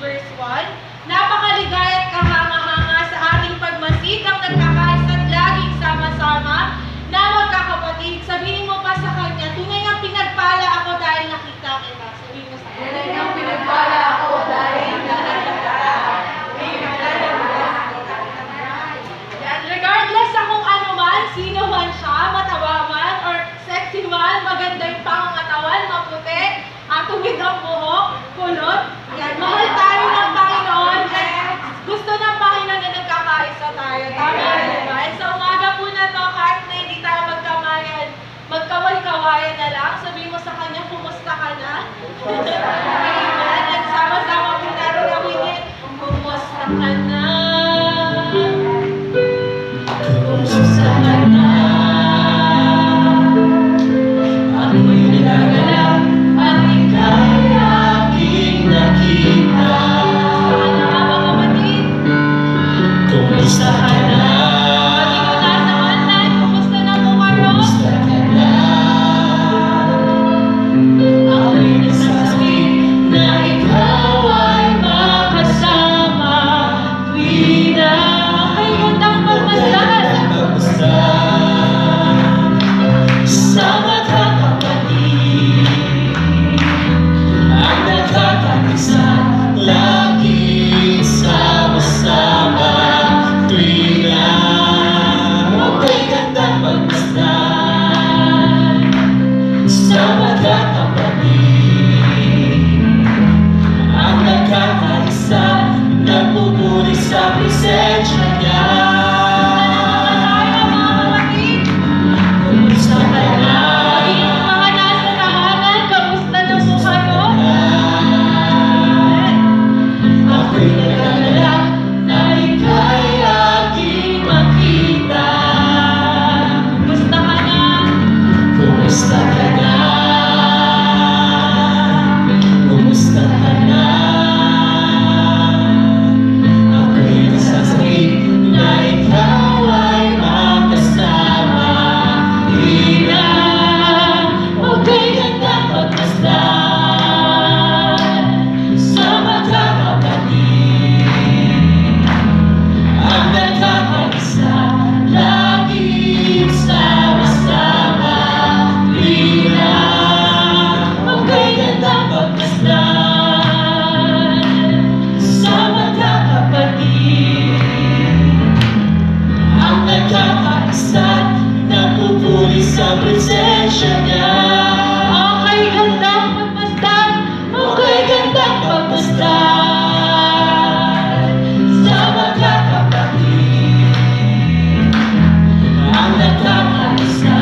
verse 1. Napakaligaya at kahanga-hanga sa ating pagmasikap at kakaisa at laging sama-sama na magkakapatid. Sabihin mo pa sa kanya, tunay nga pinagpala ako dahil nakita kita. Sabihin mo sa kanya. Tunay nga pinagpala ako dahil nakita kita. Regardless sa kung ano man, sino man siya, mataba man, or sexy man, maganda yung pangangatawan, maputi, tuwid ang buhok, kulot. Yan, mahal tayo ng Panginoon. At gusto ng Panginoon na nagkakaisa tayo. Tama, diba? And sa umaga po na to, kahit na hindi tayo magkamayan, magkaway-kawayan na lang, sabihin mo sa kanya, kumusta ka na? Amen. At sama-sama po natin gawin, kumusta ka na? Kumusta ka na? Ako'y nagagalak at ika'y aking nakita. Kumusta ka na? Kumusta na po kayo? Kumusta ka na? Ako'y nagsasabi na ikaw ay makasama. Tuwing na Ay, gandang pagmasdan. sa magkakapatid, ang nagkakaisa, laging sama-sama. Tuwing na ako'y gandang pagmasdan sa magkakapatid, ang nagkakaisa, nagpupuri sa presensya niya. Kumusta ka na? Mga nasa tahanan, kamusta na po kayo? Ako'y nagagalak na ika'y aking makita. Kumusta ka na? Kumusta ka na? Kumusta ka na? Ako'y nagsasabi na ikaw ay makasama. Di na ako'y gandang pagmasdan sa magkakapatid, ang nagkakaisa, laging sama-sama. Di na ako'y gandang pagmasdan sa magkakapatid, ang nagkakaisa, napupuri sa presensya niya. Okay, gandang pagmasdan. Okay, gandang pagmasdan sa magkakapatid, ang nagkakaisa,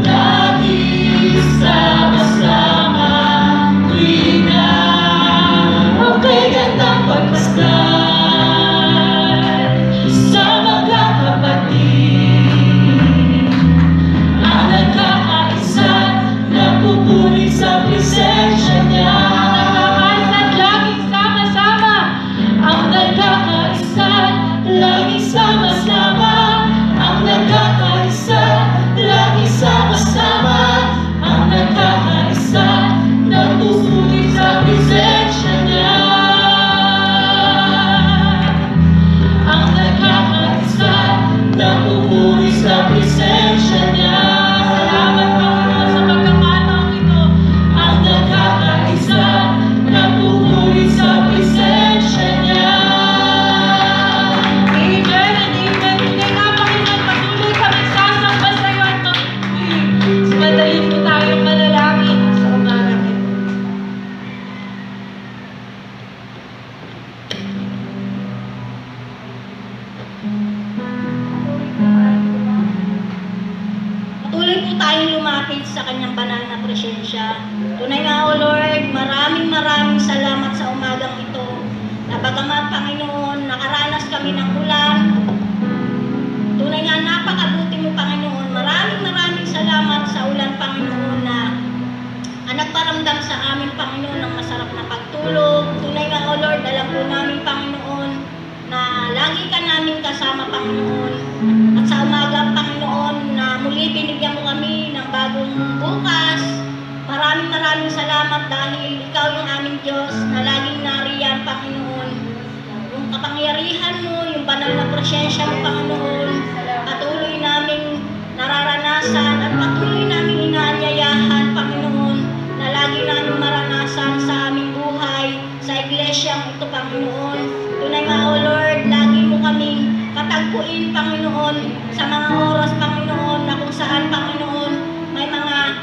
laging sama-sama. Tuwing na okay, gandang pagmasdan sa magkakapatid, ang nagkakaisa, napupuri sa presensya niya. Nagkakaisa at laging sama-sama. Ang nagkakaisa, laging sama-sama. Ang nagkakaisa, laging sama-sama. Ang nagkakaisa, napupuri sa presensya niya. Ang nagkakaisa, napupuri sa presensya niya. Salamat, Panginoon, sa pagkakataong ito. Ang nagkakaisa, napupuri sa presensya niya. Amen and amen. Hindi nga, Panginoon, patuloy kami sasamba sa iyo at magpupuri. Madalin mo tayong manalangin sa umaga ito. Patuloy po tayong lumapit sa kanyang banal na presensya. Tunay nga, O Lord, maraming salamat sa umagang ito. Na bagamat, Panginoon, nakaranas kami ng ulan, tunay nga, napakabuti mo, Panginoon. Maraming salamat sa ulan, Panginoon, na nagparamdam sa amin, Panginoon, ng masarap na pagtulog. Tunay nga, O Lord, alam po namin, Panginoon, na lagi ka namin kasama, Panginoon. At sa umaga, Panginoon, na muli binigyan mo kami ng bagong bukas. Maraming salamat dahil ikaw yung aming Diyos na laging nariyan, Panginoon. presensya mo, Panginoon. Patuloy naming nararanasan at patuloy naming inaanyayahan, Panginoon, na lagi namin maranasan sa aming buhay, sa iglesyang ito, Panginoon. Tunay nga, O Lord, lagi mo kaming katagpuin, Panginoon, sa mga oras, Panginoon, na kung saan, Panginoon, may mga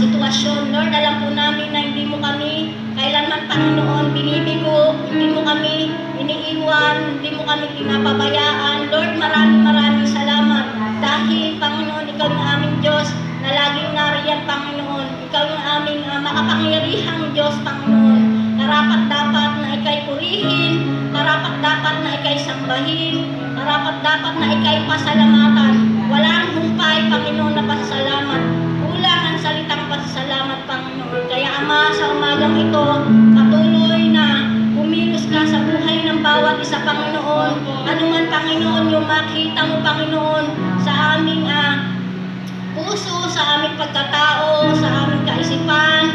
sitwasyon. Lord, alam po namin na hindi mo kami kailanman, Panginoon, binibigo, hindi mo kami iniiwan, hindi mo kami pinapabayaan. Lord, maraming salamat dahil, Panginoon, ikaw yung aming Diyos na laging nariyan, Panginoon. Ikaw yung aming makapangyarihang Diyos, Panginoon. Karapat-dapat na ika'y purihin, karapat-dapat na ika'y sambahin, karapat-dapat na ika'y pasalamatan. Walang humpay, Panginoon, na pasalamat. Kulang ang salitang pasalamat, Panginoon. Kaya, Ama, sa umagang ito, patuloy na kumilos ka sa buhay ng bawat isa, Panginoon. Ano man, Panginoon, yung makita mo, Panginoon, sa aming puso, sa aming pagkatao, sa aming kaisipan,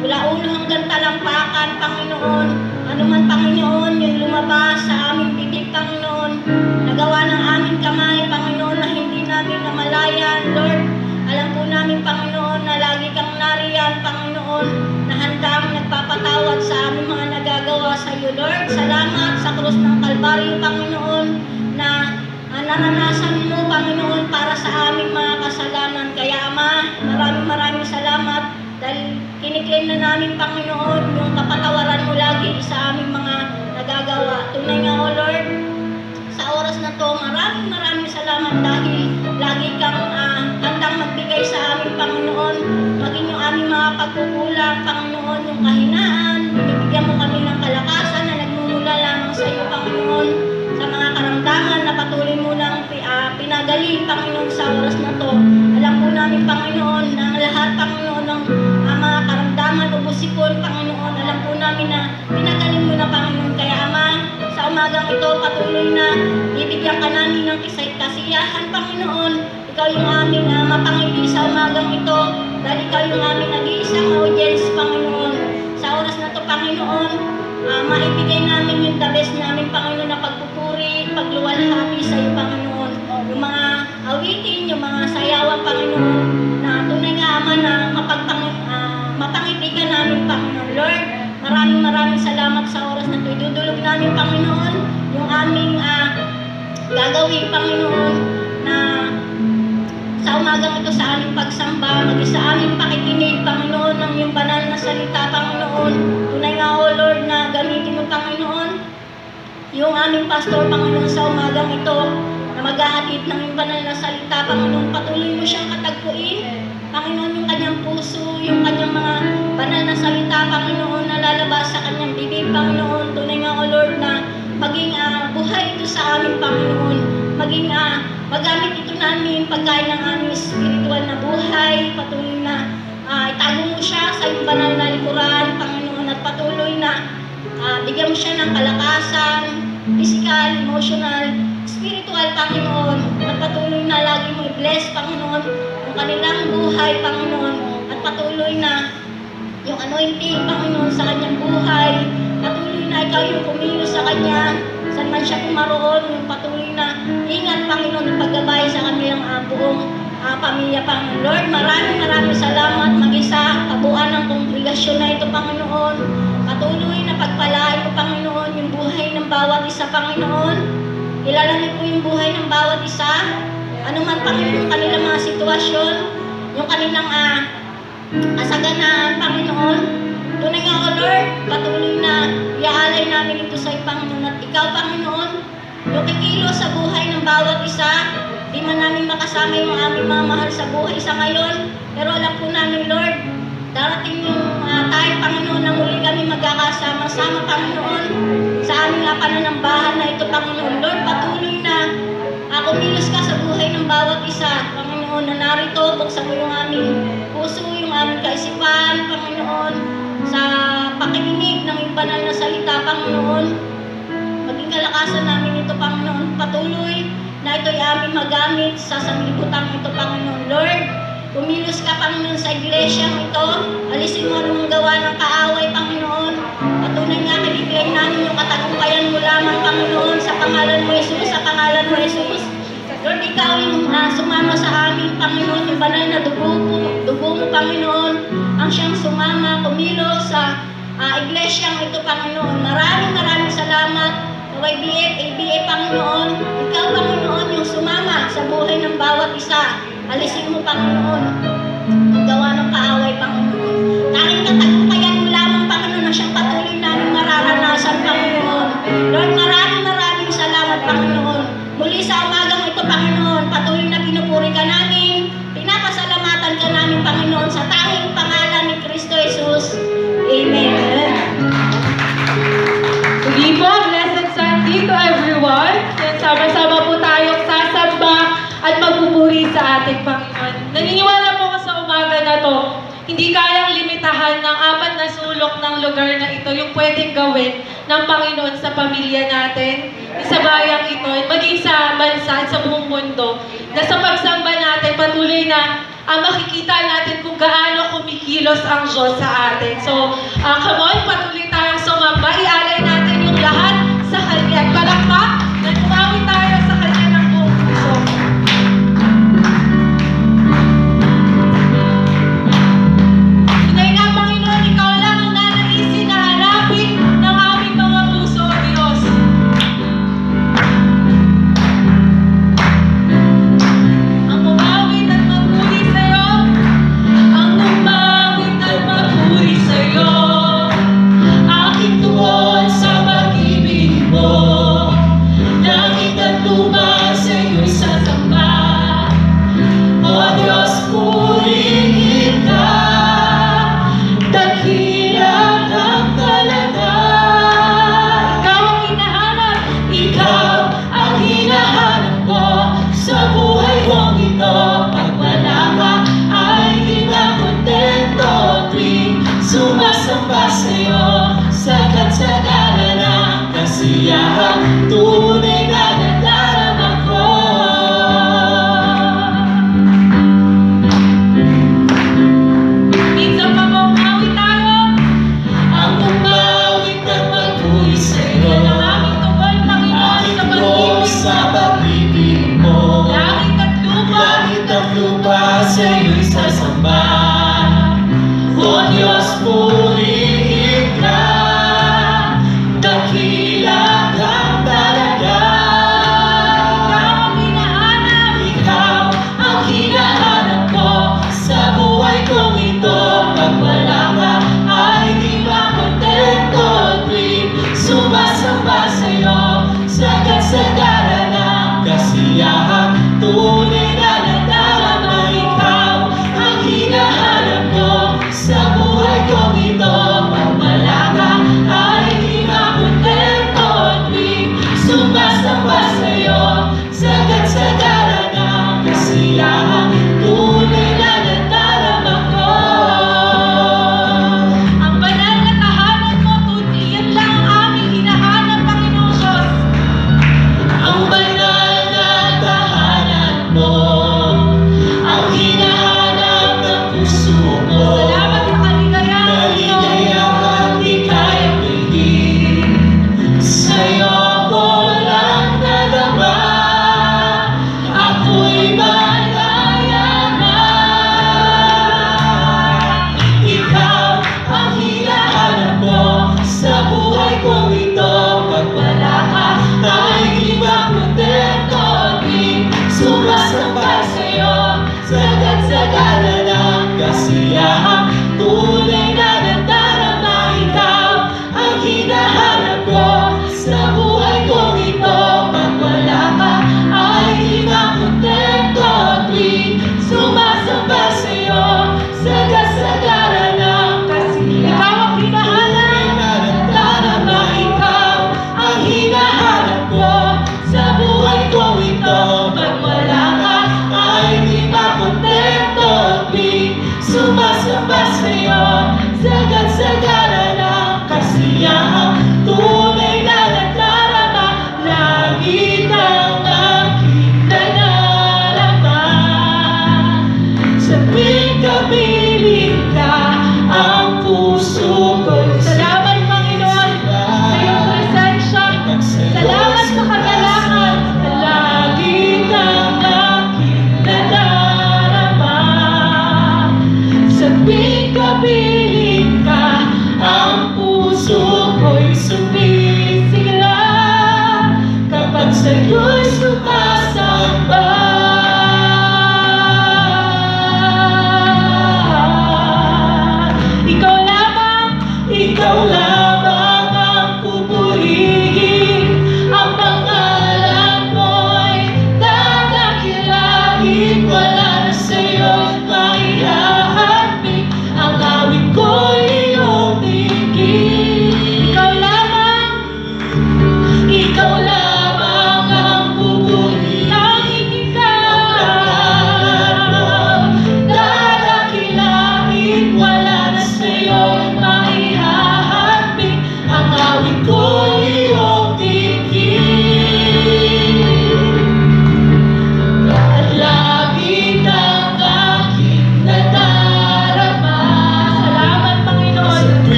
mula ulo hanggang talampakan, Panginoon. Ano man, Panginoon, yung lumabas sa aming bibig, Panginoon, nagawa ng aming kamay, Panginoon, na hindi namin namalayan, Lord. Alam po namin, Panginoon, na lagi kang nariyan, Panginoon, na handang nagpapatawad sa aming mga nagagawa sa iyo, Lord. Salamat sa krus ng Kalbaryo, Panginoon, na naranasan mo, Panginoon, para sa aming mga kasalanan. Kaya, Ama, maraming salamat dahil kiniklaim na namin, Panginoon, yung kapatawaran mo lagi sa aming mga nagagawa. Tunay nga, O Lord, sa oras na to, maraming salamat dahil lagi kang handang magbigay sa amin, Panginoon, maging yung aming mga pagkukulang, Panginoon, yung kahinaan, binibigyan mo kami ng kalakasan na nagmumula lamang sa iyo, Panginoon, sa mga karamdaman na patuloy mo nang pinagaling, Panginoon, sa oras na to. Alam po namin, Panginoon, na ang lahat, Panginoon, ng mga karamdaman o busikon, Panginoon, alam po namin na pinagaling mo na, Panginoon. Kaya, Ama, sa umagang ito, patuloy na bibigyan ka namin ng kasiyahan, Panginoon. Ikaw yung aming mapangiti sa umagang ito dahil ikaw yung aming nag-iisang audience, Panginoon. Sa oras na to, Panginoon, maibigay namin yung the best namin, Panginoon, na pagpupuri, pagluwalhati sa iyo, Panginoon. Yung mga awitin, yung mga sayawan, Panginoon, na tunay nga, Ama, na mapangiti ka namin, Panginoon. Lord, maraming salamat sa oras na ito. Idudulog namin, Panginoon, yung aming gagawin, Panginoon, na sa umagang ito sa aming pagsamba, maging sa aming pakikinig, Panginoon, ng iyong banal na salita, Panginoon. Tunay nga, O Lord, na gamitin mo, Panginoon, yung aming pastor, Panginoon, sa umagang ito, na maghahatid ng iyong banal na salita, Panginoon. Patuloy mo siyang katagpuin, Panginoon, yung kanyang puso, yung kanyang mga banal na salita, Panginoon, na lalabas sa kanyang bibig, Panginoon. Tunay nga, O Lord, na maging buhay ito sa amin, Panginoon. Maging magamit ito namin pagkain ng aming spiritual na buhay. Patuloy na itago mo siya sa iyong banal na likuran, Panginoon, at patuloy na bigyan mo siya ng kalakasan, physical, emotional, spiritual, Panginoon, at patuloy na lagi mo i-bless, Panginoon, yung kanilang buhay, Panginoon, at patuloy na yung anointing, Panginoon, sa kanyang buhay. Patuloy na ikaw yung kumilos sa kanya, saan man siya pumaroon, yung patuloy na ingat, Panginoon, paggabay sa kanilang buong pamilya, Panginoon. Lord, maraming salamat, mag-isa, kabuuan ng kongregasyon na ito, Panginoon. Patuloy na pagpalain ko, Panginoon, yung buhay ng bawat isa, Panginoon. Ilalagay po yung buhay ng bawat isa. Ano man, Panginoon, yung kanilang mga sitwasyon, yung kanilang kasaganaan, Panginoon. Tunay nga, O Lord, patuloy na iaalay namin ito sa iyo, Panginoon. At ikaw, Panginoon, yung kikilos sa buhay ng bawat isa, di man namin makasama yung aming mga mahal sa buhay sa ngayon. Pero alam po namin, Lord, darating yung time, Panginoon, na muli kami magkakasama-sama, Panginoon, sa aming pananambahan na ito, Panginoon. Lord, patuloy na kumilos ka sa buhay ng bawat isa, Panginoon, na narito, buksan mo yung aming puso, yung aming kaisipan, Panginoon, sa pakikinig ng iyong banal na salita, Panginoon. Maging kalakasan namin ito, Panginoon. Patuloy na ito'y aming magamit sa sanglibutan ito, Panginoon. Lord, kumilos ka, Panginoon, sa iglesyang ito. Alisin mo anong gawa ng kaaway, Panginoon. Patunay nga, kiniklaim namin yung katagumpayan mo lamang, Panginoon, sa pangalan pangalan mo, Jesus, sa pangalan mo, Jesus. Lord, ikaw yung sumama sa amin, Panginoon, yung banal na dugo mo, Panginoon, ang siyang sumama, kumilos sa iglesyang ito, Panginoon. Maraming salamat. YBF, ABA, Panginoon. Ikaw, Panginoon, yung sumama sa buhay ng bawat isa. Alisin mo, Panginoon, ang gawa ng kaaway, Panginoon. Tanging katagumpayan mo lamang, Panginoon, na siyang patuloy namin mararanasan, Panginoon. Lord, maraming salamat, Panginoon. Muli sa umagang ito, Panginoon, patuloy na pinupuri ka namin. Pinapasalamatan ka namin, Panginoon, sa tanging pangalan ni Kristo Jesus. Amen. Sige po, blessed Sunday to everyone. Yan, sama-sama po tayong sasamba at magpupuri sa ating Panginoon. Naniniwala po ako sa umaga na to, hindi kayang limitahan ng 4 na sulok ng lugar na ito yung pwedeng gawin ng Panginoon sa pamilya natin, sa bayang ito, maging sa bansa at sa buong mundo, na sa pagsamba natin patuloy na makikita natin kung gaano kumikilos ang Diyos sa atin. So, come on, patuloy tayong sumamba, ialay natin yung lahat sa Kanya. At palakpak, na tumawi tayo sa Kanya ng buong puso. Tunay na, Panginoon, Ikaw lang ang nanaisin na hanapin ng aming mga puso, O Diyos. Ang umawit at magpuri sa'yo, ang umawit at magpuri sa'yo.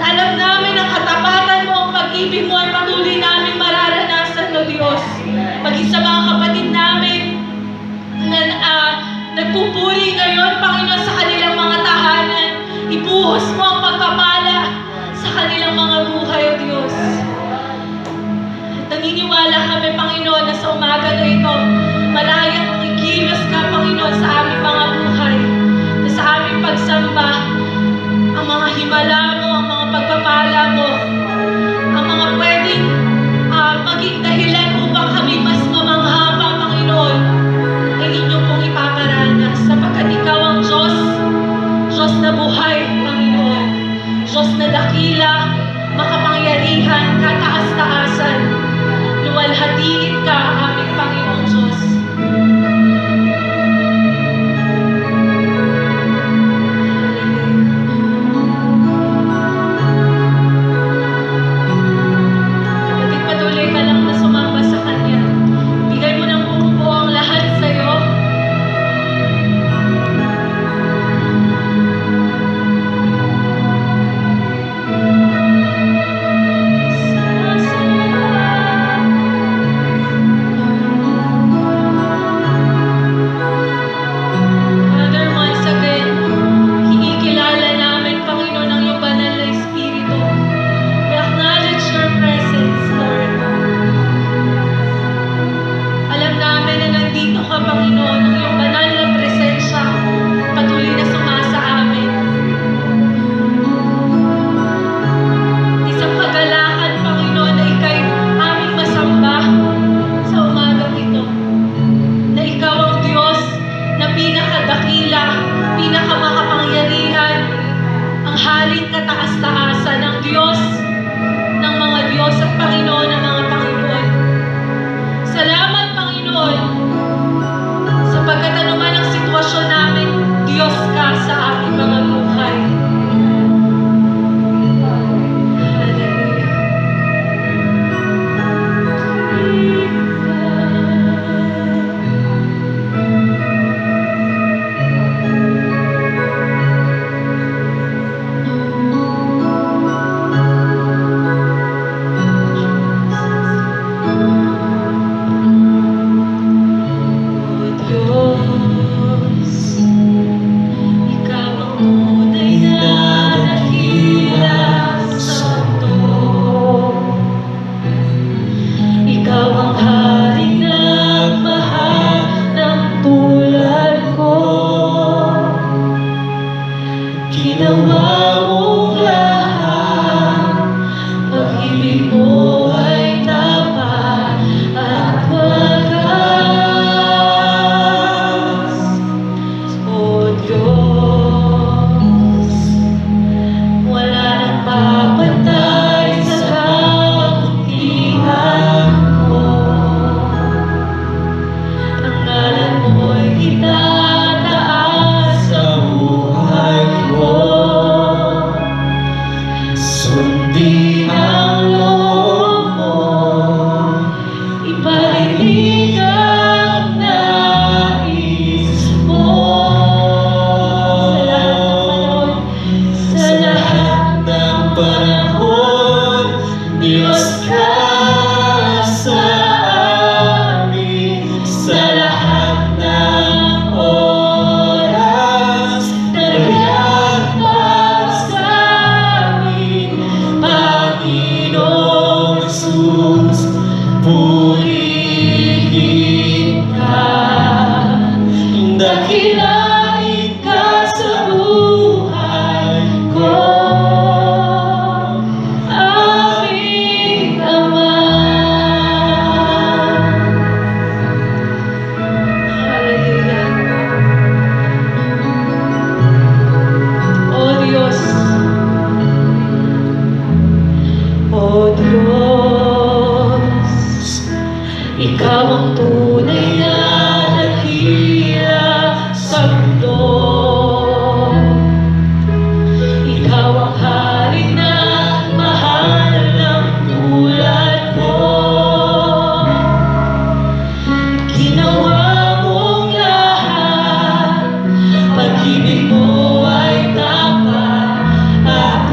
Alam namin ang katapatan mo, ang pag-ibig mo ay patuloy namin mararanasan, O Diyos. Maging sa mga kapatid namin na nagpupuri ngayon, Panginoon, sa kanilang mga tahanan. Ibuhos mo ang pagpapala sa kanilang mga buhay, O Diyos. Naniniwala kami, Panginoon, na sa umaga na ito, malayang ikilos ka, Panginoon, sa aming mga buhay, na sa aming pagsamba, ang mga himala mo, ang mga pagpapala mo, ang mga pwedeng maging dahilan upang kami mas mamangha pa, Panginoon, ay inyo pong ipaparanas, sapagkat ikaw ang Diyos, Diyos na buhay, Panginoon, Diyos na dakila, makapangyarihan, kataas-taasan, luwalhatiin ka, aming Panginoong Diyos. Kapatid, patuloy ka lang na sumamba sa Kanya. Bigay mo ng buong-buo ang lahat sa'yo. Father, once again, kinikilala namin, Panginoon, ang iyong banal na Espiritu. We acknowledge your presence, Lord. Alam namin na nandito ka, Panginoon, ang iyong banal na presensya patuloy na sumasa amin. Isang kagalakan, Panginoon, na ika'y aming masamba sa umagang ito. Na ikaw ang Diyos na pinakadakila, pinakamakapangyarihan, ang haling kataas-taasan, ang Diyos ng mga Diyos at Panginoon ng mga Panginoon. Salamat, Panginoon, sapagkat anuman ang sitwasyon namin, Diyos ka sa aming mga buhay. Ginawa mong lahat, pag-ibig mo ay tapat at wagas. O Diyos, wala nang papantay sa kabutihan mo. Ang ngalan mo'y itataas sa buhay ko. Sundin ang loob mo, iparinig ang nais mo. Sa lahat ng panahon, Diyos ka sa amin. Sa lahat ng oras, naglalakbay sa amin, Panginoong Jesus, purihin ka. Dakilain ka sa buhay ko, aming Ama. Hallelujah. O Diyos, O Diyos, ikaw ang tunay na dakila sa mundo. Ikaw ang hari na mahal ng tulad mo. Ginawa mong lahat, pag-ibig mo ay tapat at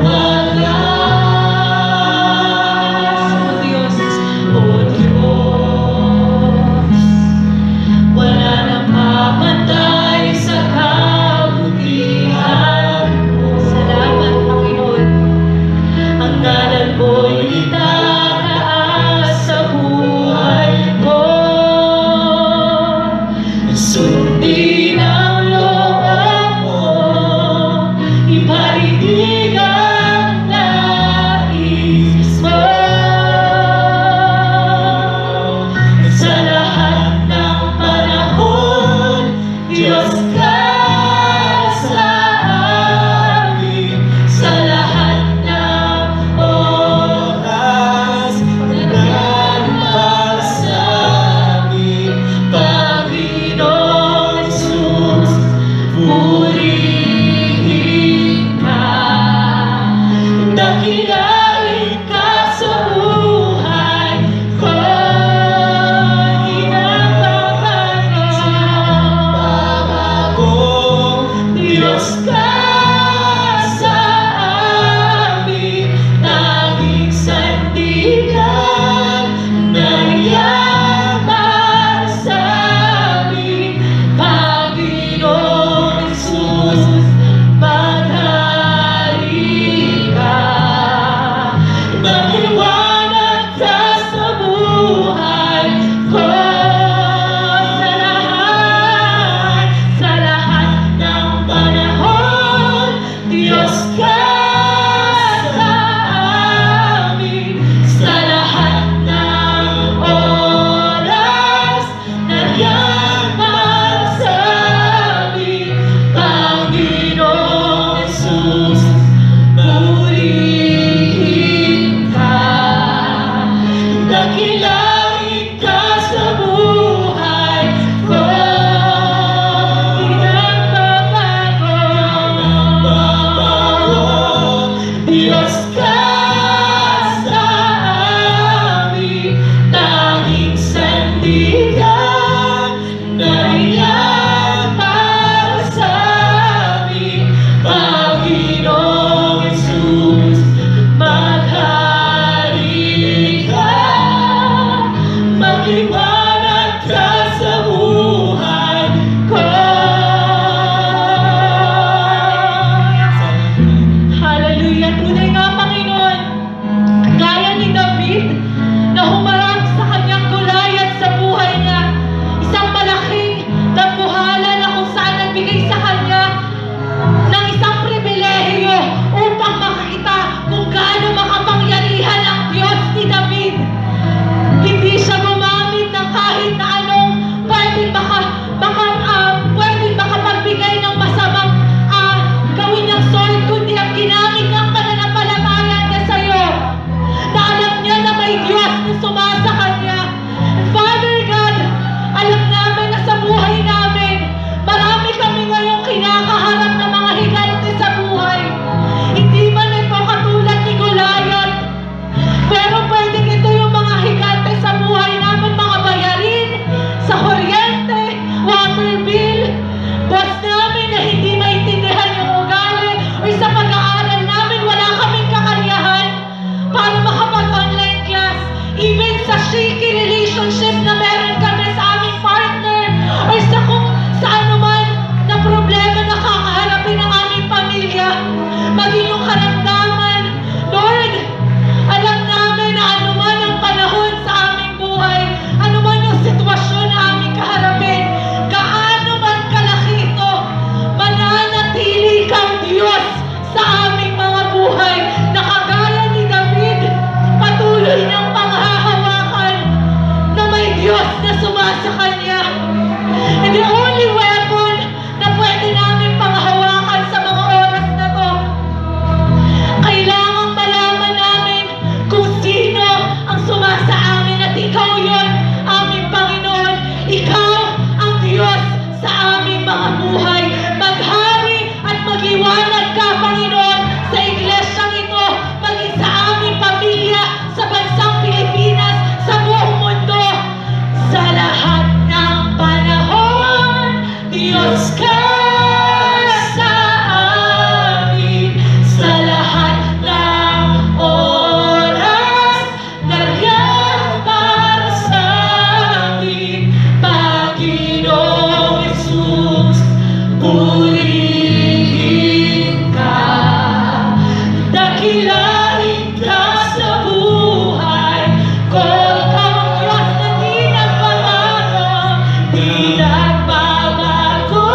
Dakilain ka sa buhay ko. Ang Diyos na di nagbabago, Di nagbabago,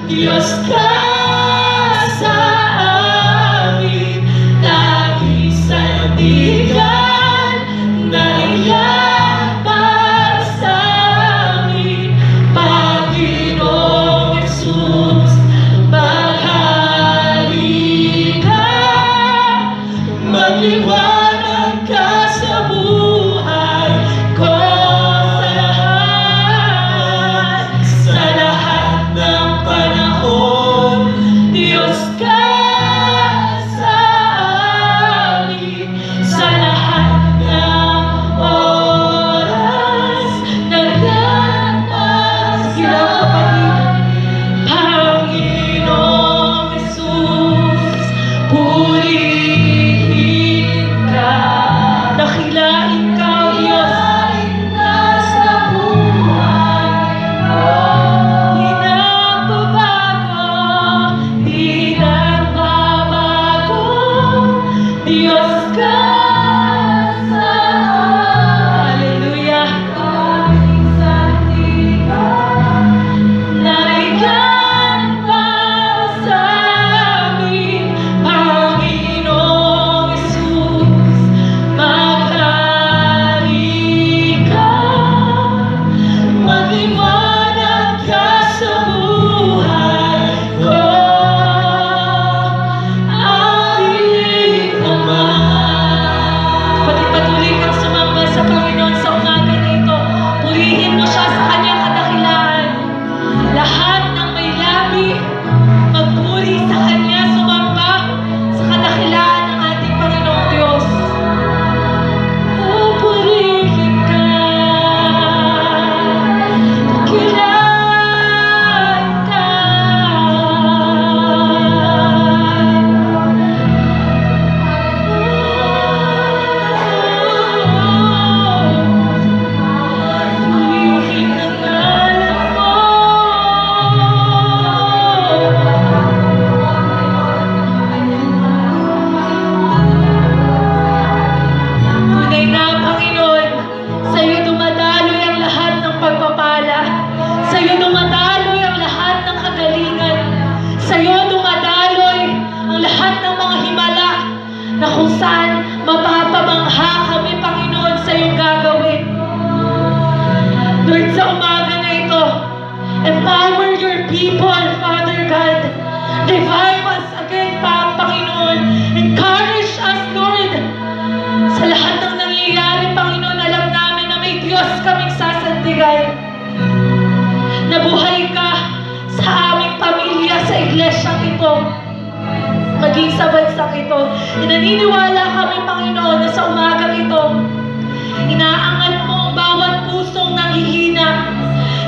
Diyos ka sa amin. Nag-isandigan na iyan para sa amin. Panginoong Jesus, maghari ka. Magliwanag ka sa buhay ko. Sa lahat ng panahon, Diyos ka sa amin. Sa lahat ng oras, nariyan sa Panginoong Jesus, purihin ka. Dakilain ka, O Diyos. Sa buhay ko. Di nagbabago, di nagbabago, Diyos ka sa Hallelujah. Aming sandigan, nariyan para sa amin. Panginoong Jesus, maghari ka. Magliwanag ka sa buhay ko. Aming Ama. Patuloy kang sumamba sa Panginoon sa umaga nito. Purihin mo siya sa kanyang kadakilaan. Lahat ng may labi, magpuri sa kanya, sumamba sa kadakilaan ng ating Panginoong Diyos. Purihin ka. Dakilaan ka. Purihin ang ngalan mo. Tunay na, Panginoon, sa iyo dumadaloy ang lahat ng pagpapala. Sa iyo dumadaloy ang lahat ng kagalingan. Sa iyo dumadaloy ang lahat ng mga himala na kung saan mapapamangha kami, Panginoon, sa iyong gagawin. Lord, sa umaga na ito, empower your people, Father God. Revive us again, Panginoon. Encourage us, Lord. Sa lahat ng nangyayari, Panginoon, alam namin na may Diyos kaming sasandigan. Nabuhay ka sa aming pamilya, sa iglesyang ito, maging sa bansang ito. Naniniwala kami, Panginoon, na sa umagang ito, inaangat mo ang bawat pusong nanghihina.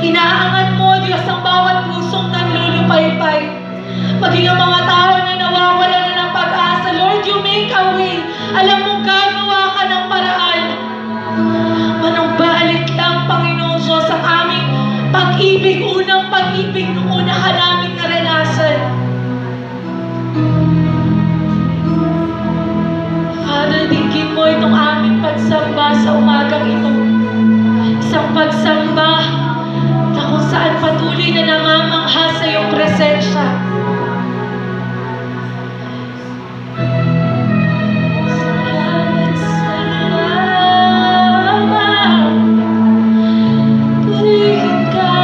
Inaangat mo, Diyos, ang bawat pusong nanlulupaypay. Maging ang mga tao na nawawala na ng pag-asa, Lord, you make a way. Alam mo, gagawa ka ng paraan. Manumbalik lang, Panginoon Diyos, ang aming pag-ibig, unang pag-ibig nung una ka namin naranasan. Father, tingin mo itong aming pagsamba sa umagang ito. Isang pagsamba na kung saan patuloy na namamangha sa iyong presensya. Salamat, salamat. Purihin ka.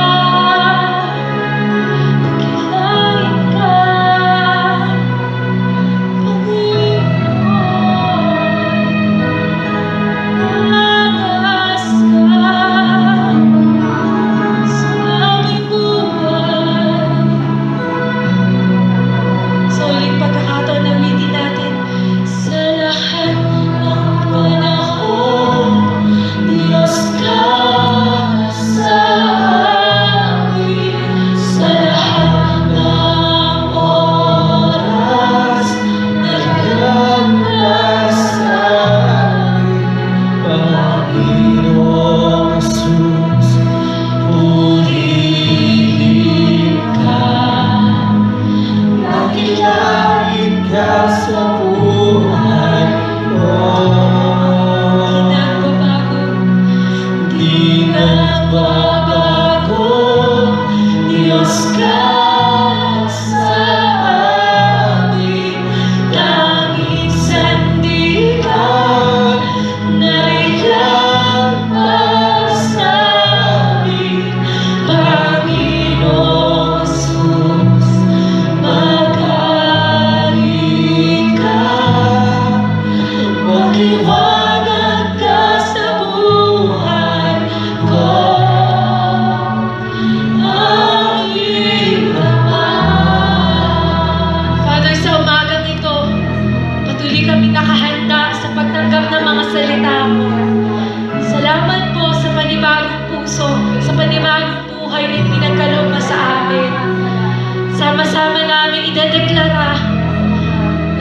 Dakilain ka. Panginoon, angas ka sa aming buhay. Alfonso sa panibagong buhay na pinagkaloob mo sa amin. Sama-sama namin idedeklara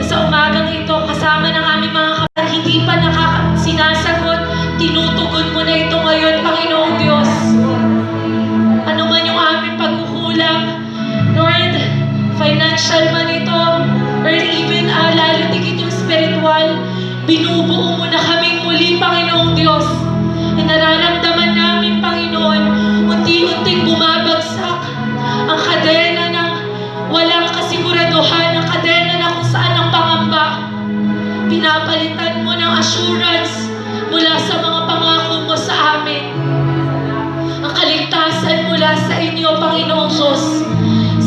na sa umagang ito, kasama ng aming mga kapatid, hindi pa sinasagot, tinutugon mo na ito ngayon, Panginoong Diyos. Ano man yung aming pagkukulang, Lord, financial man ito, or even lalo tigit yung spiritual, binubuo mo na kaming muli, Panginoong Diyos. E nararamdaman namin, Panginoon, unti-unting bumabagsak ang kadena ng walang kasiguraduhan, ang kadena na kung saan ang pangamba. Pinapalitan mo ng assurance mula sa mga pangako mo sa amin. Ang kaligtasan mula sa inyo, Panginoong Diyos.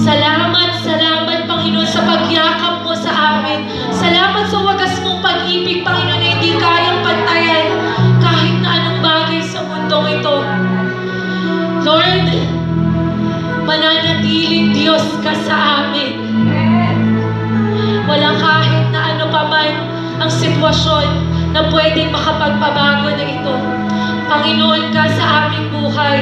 Salamat, salamat, Panginoon, sa pagyakap mo sa amin. Salamat sa wagas mong pag-ibig, Panginoon, na hindi kayang pantayan kahit na anong bagay sa mundong ito. Lord, mananatiling Diyos ka sa amin. Walang kahit na ano pa man ang sitwasyon na pwedeng makapagpabago na ito. Panginoon ka sa aming buhay.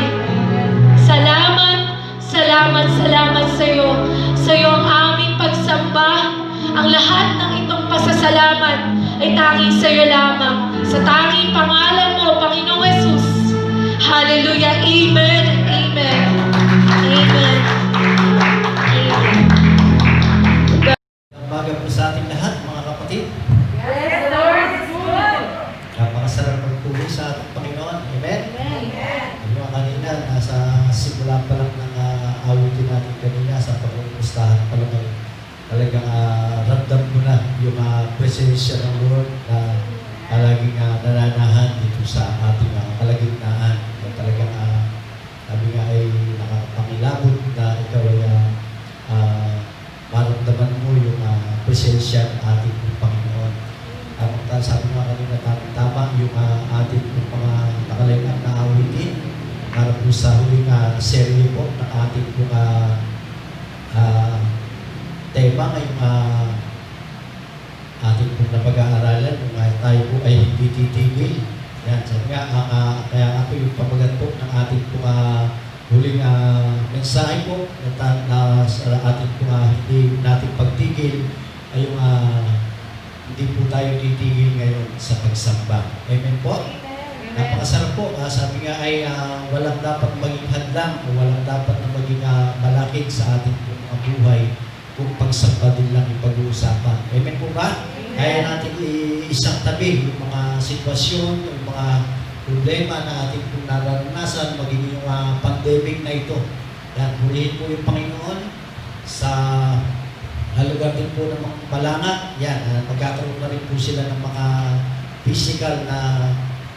Salamat, salamat, salamat sa iyo. Sa iyo ang aming pagsamba. Ang lahat ng itong pasasalamat ay tanging sa iyo lamang. Sa tanging pangalan mo, Panginoong Jesus. Hallelujah. Amen. Amen. Amen. Amen. Umaga po sa ating lahat, mga kapatid. Yes, Lord, it's good. Napakasarap magpuli sa ating Panginoon. Amen? Amen. Yung kanina, nasa simula pa lang ng awitin natin kanina sa pag-umustahan pa lang ay talagang ramdam mo na yung presensya ng Lord na laging nananahan dito sa ating kalagitnaan. Talagang sabi nga ay nakakapangilabot na ikaw ay maramdaman mo yung presensya ng ating Panginoon. Sabi nga kanina, tama yung ating mga nakalayang na awitin para po sa huling serye po ng ating tema ngayong ating pong napag-aaralan kung tayo po ay hindi titigil. Yan, sabi nga, kaya ako yung pamagat po ng ating pong huling mensahe po na sa ating pong hindi natin pagtigil ay yung hindi po tayo titigil ngayon sa pagsamba. Amen po? Napakasarap po. Sabi nga ay walang dapat maging hadlang o walang dapat na maging malakit sa ating mga buhay kung pagsamba din lang ipag-uusapan. Amen po ba? Kaya natin isang tabi yung mga sitwasyon, yung mga problema na ating pong naranasan, maging yung pandemic na ito. Yan, hulihin po yung Panginoon sa lugar din po ng mga palanga. Yan, magkakaroon na rin po sila ng mga physical na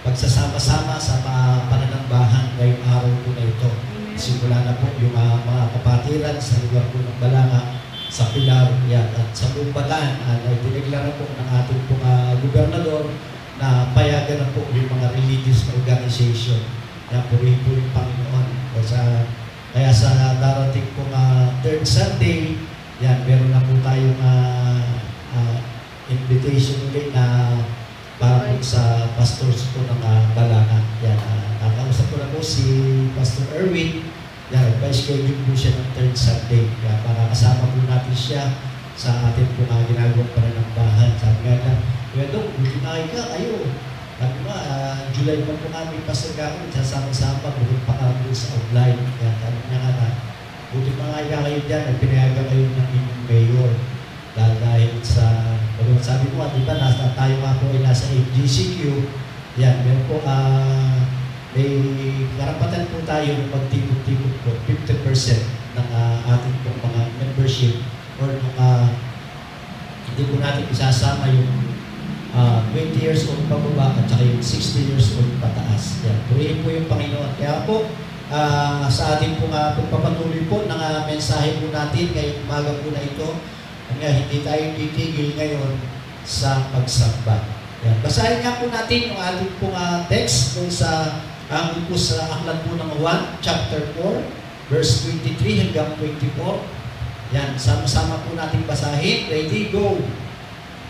pagsasama-sama sa mga pananambahan ngayong araw po na ito. Simula na po yung mga kapatiran sa lugar po ng Balanga, sa Pilar, yan, at sa buong Bataan, ay dineklara po ng ating pong gobernador na payagan na po yung mga religious organization. Yan, purihin po yung Panginoon. Kaya sa darating pong third Sunday, yan, meron na po tayong invitation ulit na para po sa pastors po ng Balanga. Yan, nakausap ko na po si Pastor Erwin. Yan, pa-schedule po siya ng third Sunday. Kaya para kasama po natin siya sa ating po ginagawang pananambahan. Sabi nga na, kaya Dok, buti na kayo. Sabi nga, July pa po kami Pastor Gavin, sasama-sama, bukod pa kami sa online. Kaya sabi niya nga na, buti pa nga kayo dyan, at pinayagan kayo ng inyong mayor. Dahil sa, sabi ko, di ba, tayo nga po ay nasa FGCQ. Yan, meron po, may karapatan po tayo ng magtipot-tipot po, 50% ng ating pong mga membership or hindi po natin isasama yung 20 years old pababa at saka yung 60 years old pataas. Yan, purihin po yung Panginoon. Kaya po, sa ating pong pagpapatuloy po ng mensahe po natin ngayong umaga po na ito, hindi tayo titigil ngayon sa pagsamba. Yan. Basahin nga po natin yung ating pong text kung sa ang po sa aklat po ng 1, chapter 4, verse 23 hanggang 24. Yan, sama-sama po natin basahin. Ready, go!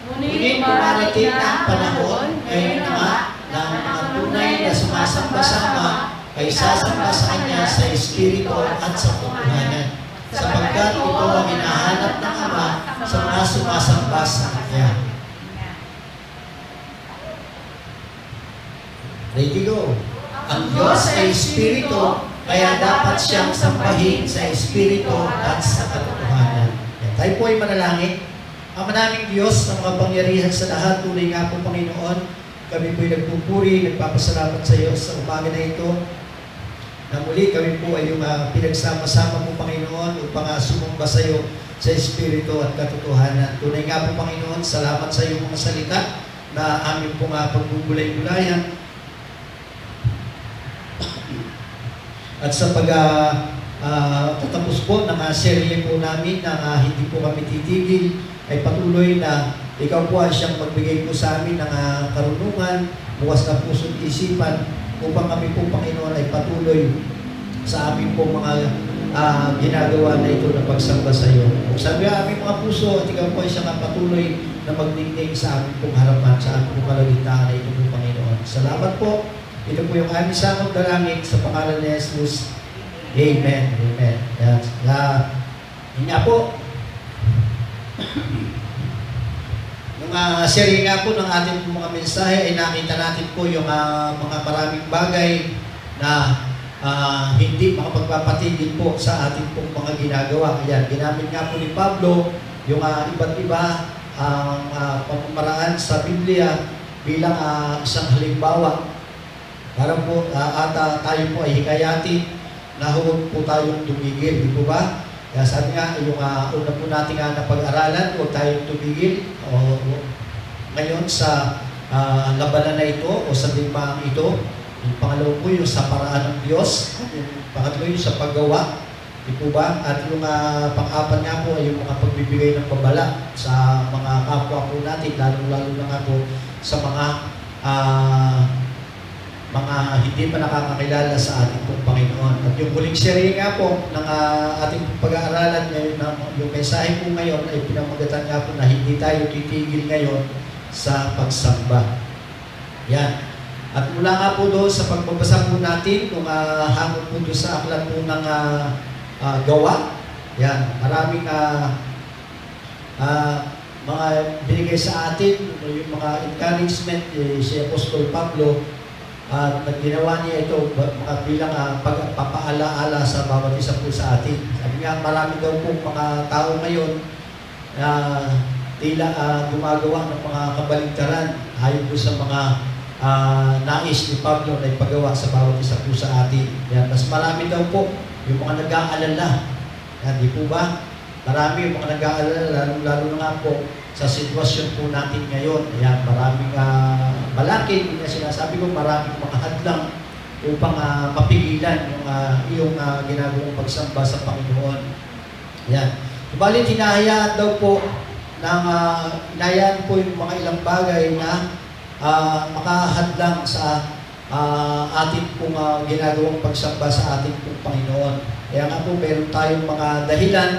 Ngunit dumarating ang panahon, ngayon nga, na ang mga tunay na sumasamba-sama ay sasamba sa Kanya sa Espiritu at sa katotohanan, sapagkat ito ang hinahanap ng Ama sa mga sumasamba sa Kanya. Ready, go! Ang Diyos ay Espiritu, kaya dapat siyang sambahin sa Espiritu at sa katotohanan. Yan. Tayo po ay manalangin. Ama naming Diyos, ang makapangyarihan sa lahat, tunay nga po Panginoon, kami po'y nagpupuri, nagpapasalamat sa iyo sa umaga na ito, na muli kami po ay yung pinagsama-sama po Panginoon upang sumamba sa iyo sa Espiritu at katotohanan. Tunay nga po Panginoon, salamat sa iyong mga salita na amin po nga pagbubulay-bulayan at sa tatapos po ng serye po namin na hindi po kami titigil, ay patuloy na ikaw po ay siyang magbigay po sa amin ng karunungan, bukas na puso't isipan, upang kami po Panginoon ay patuloy sa aming po mga ginagawa na ito na pagsamba sa iyo. Buksan mo ang aming mga puso at ikaw po ay siyang patuloy na magningning sa aming pong harapan, sa aming pong kalagitnaan na ito po Panginoon. Salamat po. Ito po yung aming samang dalangin sa pangalan ni Jesus. Amen. Amen. Yan. Yun nga po. Nung sharing nga po ng ating mga mensahe ay nakita natin po yung mga maraming bagay na hindi makapagpapatigil po sa ating pong mga ginagawa. Ayan, ginamit nga po ni Pablo yung iba't iba ang pamamaraan sa Biblia bilang isang halimbawa para po tayo po ay hikayatin na huwag po tayong tumigil, di po ba? Kaya sabi nga, yung una po natin napag-aralan, huwag tayong tumigil ngayon sa labanan na ito o sa digmaan ito. Yung pangalawa po yung sa paraan ng Diyos, yung pangatlo yung sa paggawa, di po ba? At yung pang-apat nga po ay yung mga pagbibigay ng babala sa mga kapwa po natin, lalo-lalo na nga po sa mga hindi pa nakakakilala sa ating pong Panginoon. At yung huling sharing nga po ng ating pag-aaralan ngayon, yung mensahe po ngayon ay pinamagatan nga po na hindi tayo titigil ngayon sa pagsamba. Yan. At mula nga po doon sa pagbabasa po natin, kung hangon po doon sa aklat po ng gawa, yan, maraming mga binigay sa atin, yung mga encouragement, si Apostol Pablo, at ginawa niya ito bilang pagpapaalaala sa bawat isa po sa atin. Sabi nga, marami daw po mga tao ngayon na tila gumagawa ng mga kabaligtaran ayon po sa mga nais ni Pablo na ipagawa sa bawat isa po sa atin. Yan, mas marami daw po yung mga nag-aalala. Yan, di po ba? Marami yung mga nag-aalala, lalo na nga po sa sitwasyon po natin ngayon. Ayan, maraming malaki, hindi na sinasabi ko, maraming mga hadlang upang mapigilan yung iyong ginagawang pagsamba sa Panginoon. Ayan. Subalit, hinahayaan daw po hinahayaan po yung mga ilang bagay na makahadlang sa ating pong ginagawang pagsamba sa ating pong Panginoon. Kaya nga po, meron tayong mga dahilan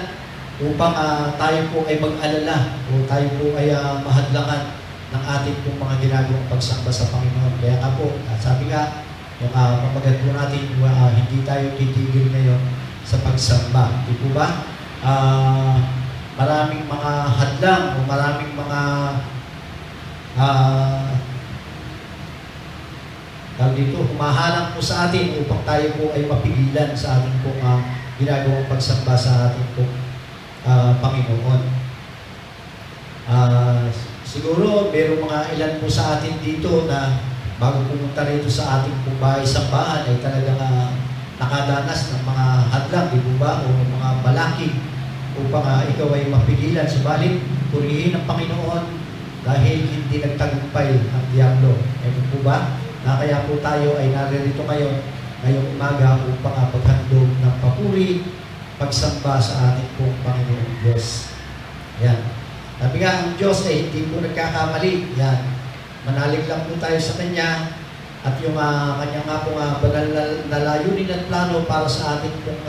upang tayo po ay mag-alala o tayo po ay mahadlangan ng ating pong mga ginagawang pagsamba sa Panginoon. Kaya nga po, sabi nga, yung pamagat po natin, hindi tayo titigil ngayon sa pagsamba. Di po ba? Maraming mga hadlang o maraming mga dito, humaharang po sa atin upang tayo po ay mapigilan sa ating pong ginagawang pagsamba sa ating pong Panginoon. Siguro, mayroong mga ilan po sa atin dito na bago pumunta rito sa ating pong bahay-sambahan ay talagang nakadanas ng mga hadlang, di po ba? O mga balakid upang ikaw ay mapigilan. Subalit, purihin ng Panginoon dahil hindi nagtagumpay ang Diablo. Ito po ba? Na kaya po tayo ay naririto ngayon, ngayong umaga upang paghandog ng papuri, pagsamba sa ating pong Panginoon Diyos. Yan. Sabi nga, ang Diyos ay hindi po nagkakamali. Yan. Manalig lang po tayo sa Kanya at yung Kanya nga po banal na layunin at plano para sa ating pong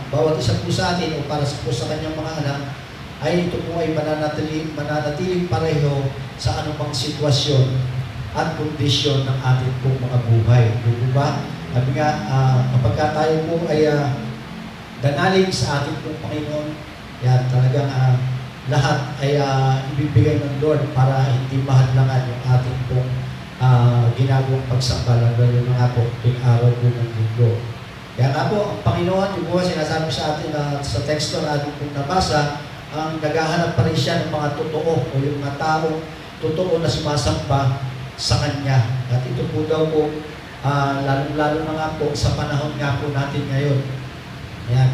bawat isa po sa atin o para po sa Kanyang mga anak ay ito po ay mananatiling pareho sa anumang sitwasyon at kondisyon ng ating pong mga buhay. Di po ba? Sabi nga, kapag ka tayo po ay danalig sa ating pong Panginoon, yan, talagang lahat ay ibibigay ng Lord para hindi mahadlangan yung ating pong ginagawang pagsamba, lalo na nga po, tuwing araw po ng linggo. Kaya nga po, ang Panginoon, yung po sinasabi sa atin sa teksto na ating pong nabasa, ang naghahanap pa rin siya ng mga totoo o yung mga taong totoo na sumasamba sa Kanya. At ito po daw po, lalo na nga po sa panahon nga po natin ngayon. Ayan.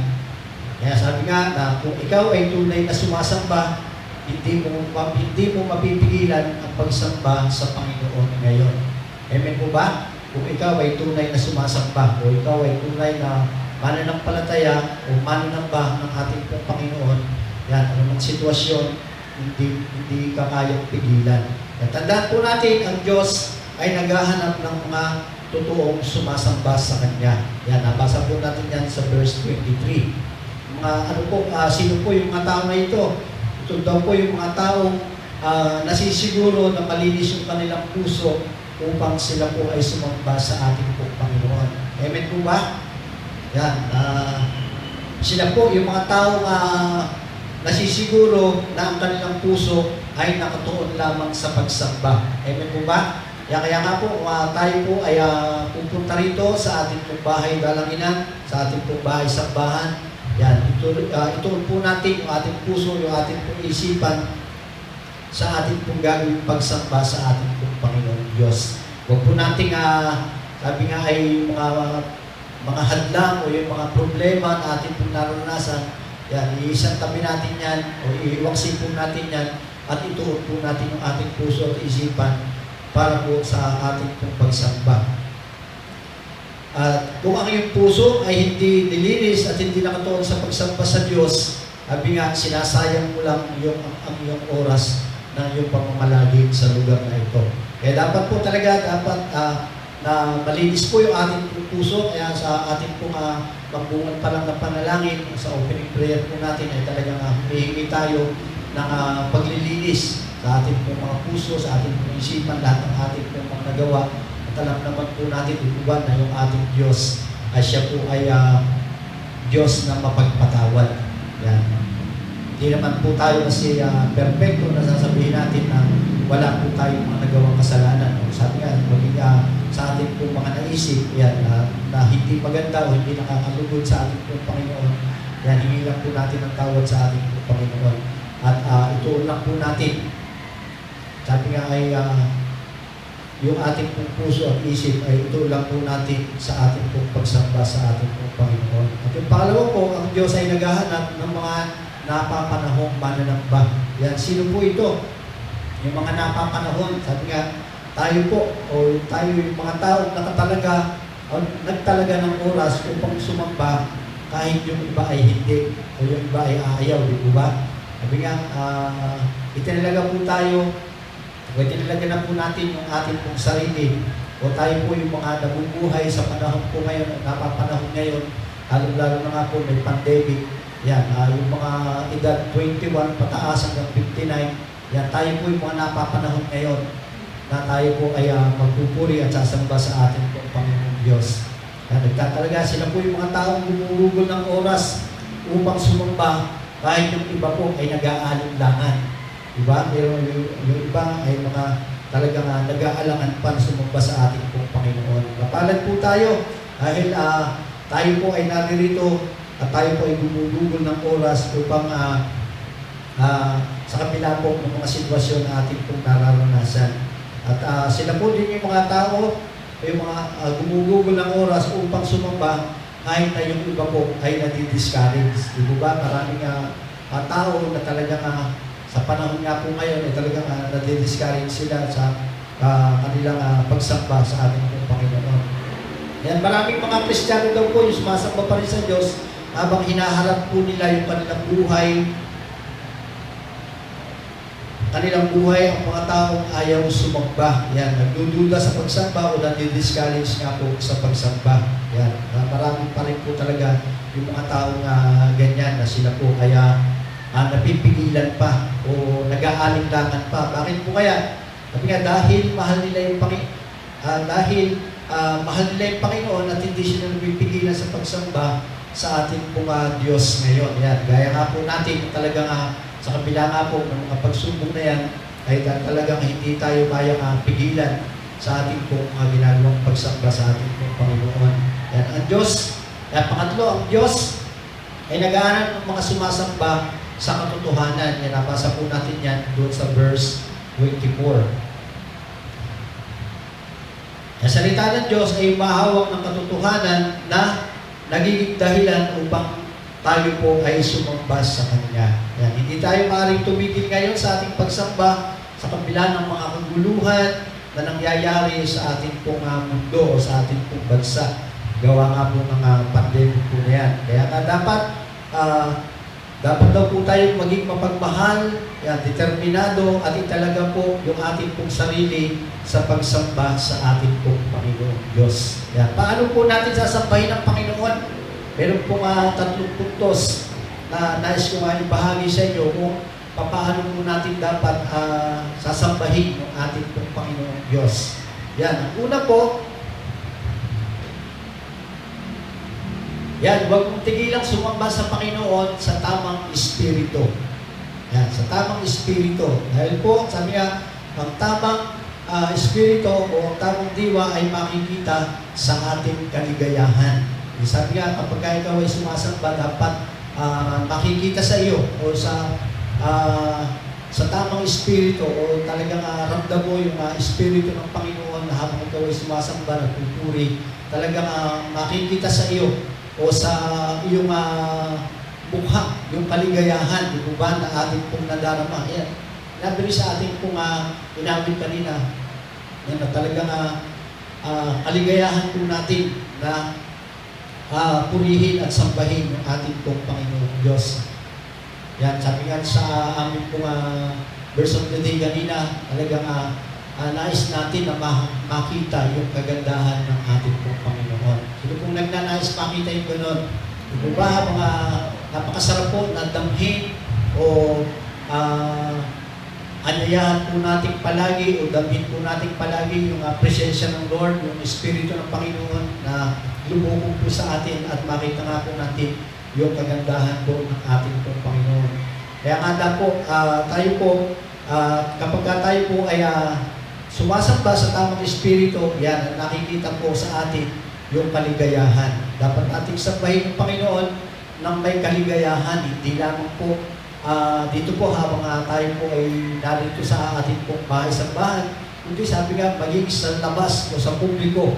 Kaya sabi nga na kung ikaw ay tunay na sumasamba, hindi mo mapipigilan ang pagsamba sa Panginoon ngayon. Amen po ba? Kung ikaw ay tunay na sumasamba o ikaw ay tunay na mananampalataya o mananamba ng ating pong Panginoon, yan, anumang sitwasyon, hindi ka kayang pigilan. At tandaan po natin, ang Diyos ay naghahanap ng mga totoong sumasamba sa Kanya. Yan, nabasa po natin yan sa verse 23. Sino po yung mga tao na ito? Ito daw po yung mga taong nasisiguro na malinis yung kanilang puso upang sila po ay sumamba sa ating pong Panginoon. Amen po ba? Yan. Sila po yung mga taong nasisiguro na ang kanilang puso ay nakatuon lamang sa pagsamba. Amen po ba? Kaya nga po, tayo po ay pupunta rito sa ating pong bahay dalanginan, sa ating pong bahay sambahan. Yan, ituon po natin yung ating puso, yung ating pong isipan sa ating pong gagawing pagsamba sa ating pong Panginoon Diyos. Huwag po natin, sabi nga ay mga hadlang o yung mga problema na ating pong naranasan, yan, iisang tabi natin yan o iiwaksin po natin yan at ituon po natin yung ating puso at isipan para po sa ating pong pagsamba. At kung ang iyong puso ay hindi nilinis at hindi nakatuon sa pagsamba sa Diyos, sabi nga, sinasayang mo lang ang iyong oras ng iyong pamamalagi sa lugar na ito. Kaya dapat po talaga, na malinis po yung ating puso, kaya sa ating pong magbungan pa lang ng panalangin, sa opening prayer po natin ay talagang humihingi tayo ng paglilinis sa ating pong mga puso, sa ating pong isipan, lahat ng ating pong mga nagawa. At alam naman po natin, utuban na yung ating Diyos ay siya po ay Diyos na mapagpatawad. Yan. Hindi naman po tayo kasi perfecto na sasabihin natin na wala po tayong mga nagawang kasalanan. Sabi nga, maging sa ating pong mga naisip, yan, na hindi maganda o hindi nakakalugod sa ating pong Panginoon, yan, hingi lang po natin ang tawad sa ating pong Panginoon. At ituon lang po natin. Sabi nga ay yung ating pong puso at isip ay ito lang po natin sa ating pong pagsamba sa ating pong Panginoon. At yung pangalawa po, ang Diyos ay naghahanap ng mga napapanahong mananamba. Yan, sino po ito? Yung mga napapanahon, sabi nga, tayo po, o tayo yung mga tao nagtalaga ng oras upang sumamba kahit yung iba ay hindi, o yung iba ay ayaw, di po ba? Sabi nga, itinalaga po tayo, itinalaga na po natin yung ating pong sarili, o tayo po yung mga nabubuhay sa panahon po ngayon, napapanahon ngayon, lalo na nga po may pandemic, yan, yung mga edad 21 pataas hanggang 59, yan, tayo po yung mga napapanahon ngayon na tayo po ay magpupuri at sasamba sa ating pong Panginoon Diyos. Yan, nagtatalaga sila po yung mga taong gumugugol ng oras upang sumamba kahit yung iba po ay nag-aalinlangan. Diba? Pero yung iba ay mga talagang nag-aalangan pa na sumamba sa ating pong Panginoon. Mapalad po tayo dahil tayo po ay naririto at tayo po ay gumugugol ng oras upang sa kabila po ng mga sitwasyon na ating pong nararanasan. At sila po din yung mga tao, yung mga gumugugol ng oras upang sumamba kahit na yung iba po ay nadi-discourage. Di ba? Maraming tao na talagang sa panahon nga po ngayon ay talagang nadi-discourage sila sa kanilang pagsamba sa ating pong Panginoon. Yan, maraming mga Kristiyano daw po yung sumasamba pa rin sa Diyos habang hinaharap po nila yung kanilang buhay, ang mga taong ayaw sumamba. Yan, nagdududa sa pagsamba o nadi-discourage nga po sa pagsamba. Yan, marami pa rin po talaga yung mga taong ganyan na sila po kaya napipigilan pa o nag-aalinlangan pa. Bakit po kaya? Sabi nga, dahil mahal nila yung dahil mahal nila yung Panginoon at hindi sila napipigilan sa pagsamba sa ating pong Diyos ngayon. Yan. Gaya nga po natin, talagang sa kabila nga po ng mga pagsubok na yan, ay talagang hindi tayo kayang pigilan sa ating pong ginagawang pagsamba sa ating pong Panginoon. Yan. Ang Diyos, pangatlo, ang Diyos ay nag-aaral ng mga sumasamba sa katotohanan. Yan, nabasa po natin yan doon sa verse 24. Ang salita ng Diyos ay mahawak ng katotohanan na nagiging dahilan upang tayo po ay sumamba sa Kanya. Yan. Hindi tayo maaaring tumigil ngayon sa ating pagsamba sa kabila ng mga kaguluhan na nangyayari sa ating pong mundo o sa ating pong bansa. Gawa nga po ng pandemic po na yan. Kaya nga dapat daw po tayo maging mapagmahal, yan, determinado, at italaga po yung ating pong sarili sa pagsamba sa ating pong Panginoon Diyos. Yan. Paano po natin sasambahin ang Panginoon? Meron pong 3 puntos na nais ko nga ibahagi sa inyo kung paano po natin dapat sasambahin ng ating pong Panginoon Diyos. Yan. Ang una po, yan, huwag mong tigilang sumamba sa Panginoon sa tamang espiritu. Yan, sa tamang espiritu. Dahil po, sabi nga, ang tamang espiritu o ang tamang diwa ay makikita sa ating kaligayahan. Sabi nga, kapag ikaw ay sumasamba, dapat makikita sa iyo o sa tamang espiritu o talagang ramdam mo yung espiritu ng Panginoon na habang ikaw ay sumasamba, nagpupuri, talagang makikita sa iyo o sa iyong mukha, yung kaligayahan, yung ba na ating pong nadarama. Yan. Nabili sa ating pong inamit kanina, yan na talagang kaligayahan po natin na purihin at sambahin yung ating pong Panginoon Diyos. Yan, sabi nga sa aming pong verse of the day kanina, talagang nais natin na makita yung kagandahan ng ating pong Panginoon. Sino pong nagnanais makita yung gano'n? Yung ba mga napakasarap po na damhin o anyayahan po natin palagi o damhin po natin palagi yung presensya ng Lord, yung Espiritu ng Panginoon na lumubog po sa atin at makita nga po natin yung kagandahan po ng ating pong Panginoon. Kaya nga po, tayo po, kapag tayo po ay sumasamba sa tamang espiritu, yan, nakikita po sa atin yung kaligayahan. Dapat nating sambahin ng Panginoon ng may kaligayahan, hindi lamang po dito po habang tayo po ay narito sa ating pong bahay-sambahan, kundi sabi nga, maging sa labas o sa publiko.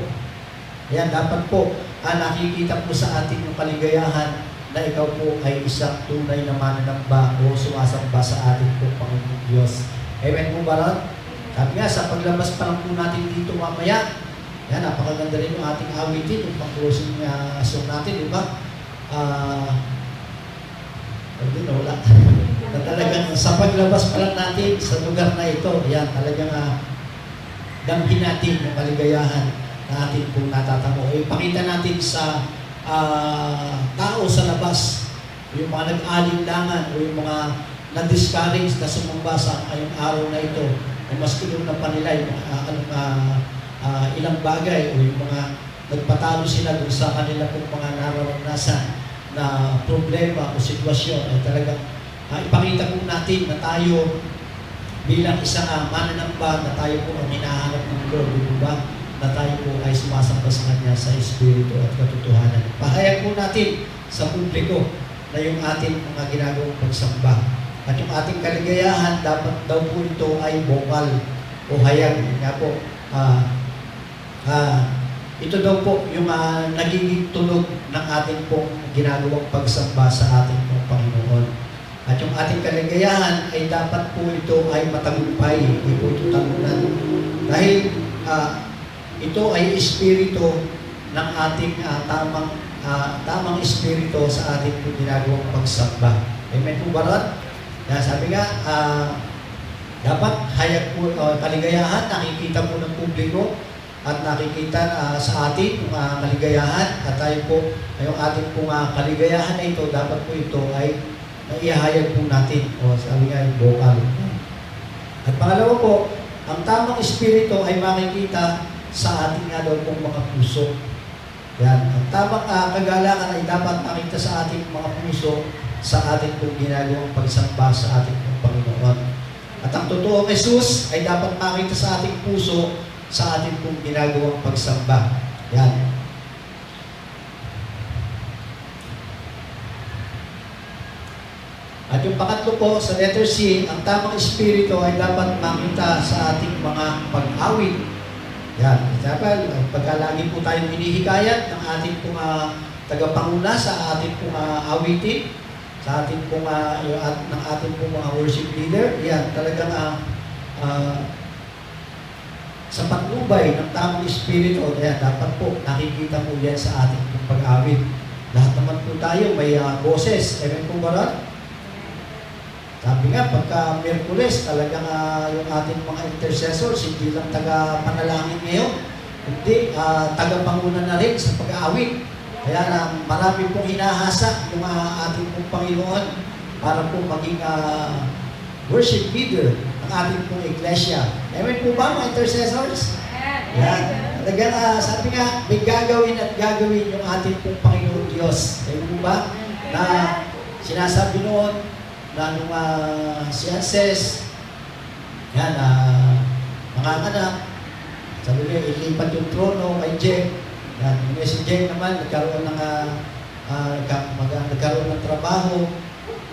Yan, dapat po nakikita po sa atin yung kaligayahan na ikaw po ay isang tunay na mananamba o sumasamba sa ating pong Panginoon Diyos. Amen po ba ron? Sabi nga, sa paglabas pa lang po natin dito mamaya, yan, napakaganda rin yung ating awitin, yung pang-closing song natin, di ba? Wala. Na talagang sa paglabas pa lang natin sa lugar na ito, yan, talagang damhin natin yung kaligayahan na atin pong natatamo. Ipakita natin sa tao sa labas, yung mga nag-alinlangan o yung mga na-discourage na sumamba sa ngayong araw na ito, o maski doon na pa nila yung ilang bagay o yung mga nagpatalo sila doon sa kanila pong mga nararanasan na problema o sitwasyon ay talagang ipakita po natin na tayo bilang isang mananamba na tayo po ang hinahanap ng Lord, di ba? Na tayo po ay sumasamba sa Kanya sa Espiritu at katotohanan. Pahayag po natin sa publiko na yung ating mga ginagawang pagsamba. At yung ating kaligayahan, dapat daw po ito ay bokal o hayag. Nga po, ito daw po yung nagiging tunog ng ating pong ginagawang pagsamba sa ating pong Panginoon. At yung ating kaligayahan ay dapat po ito ay matagumpay, hindi po ito talunan. Dahil ito ay espiritu ng ating tamang espiritu sa ating pong ginagawang pagsamba. Amen po ba ron? Sabi nga, dapat hayag po kaligayahan, nakikita po ng publiko at nakikita sa atin yung kaligayahan at tayo po, yung ating pong kaligayahan na ito, dapat po ito ay naihayag po natin o sabi nga yung bokal. At pangalawa po, ang tamang espiritu ay makikita sa ating nga daw pong mga puso. Yan. Ang tamang kagalakan ay dapat makita sa ating mga puso sa ating pong ginagawang pagsamba sa ating pong Panginoon. At ang totoong Jesus ay dapat makita sa ating puso sa ating pong ginagawang pagsamba. Yan. At yung pangatlo po, sa letter C, ang tamang espiritu ay dapat makita sa ating mga pag-awit. Yan. Example, pagka lagi po tayong hinihikayat ng ating pong tagapanguna sa ating pong awitin, sa ating pong, ng ating pong mga worship leader, yan, talagang sa patnubay ng tamang espiritu, yan, dapat po nakikita po yan sa ating pong pag-awit. Lahat naman po tayo may boses. Amen po ba ron? Sabi nga, pagka Miyerkules, talagang yung ating mga intercessors, hindi lang taga-panalangin ngayon, hindi, taga-panguna na rin sa pag-aawit. Kaya marami pong hinahasa yung ating pong Panginoon para po maging worship leader ng ating pong iglesia. Amen po ba mga intercessors? Yan. Talagang sabi nga, may gagawin at gagawin yung ating pong Panginoon Diyos. Amen po ba? Na sinasabi noon, na nung si Anses, yan, mga anak, sabi niya, ilipat yung trono kay Jem. Yan, yung si Jem naman, nagkaroon ng trabaho.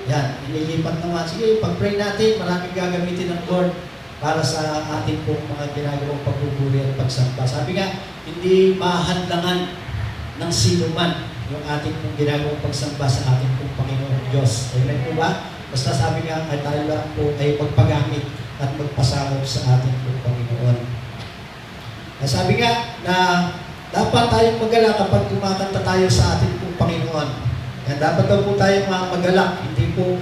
Yan, ililipat naman. Sige, pag-pray natin, maraming gagamitin ng Lord para sa ating pong mga ginagawang pagpupuri at pagsamba. Sabi nga, hindi mahadlangan ng sino man yung ating pong ginagawang pagsamba sa ating pong Panginoon Diyos. Amen po ba? Basta sabi nga, ay tayo lang po ay magpagamit at magpasakop sa ating pong Panginoon. Sabi nga na dapat tayong magalak kapag kumakanta tayo sa ating pong Panginoon. Yan, dapat daw po tayong magalak. Hindi po,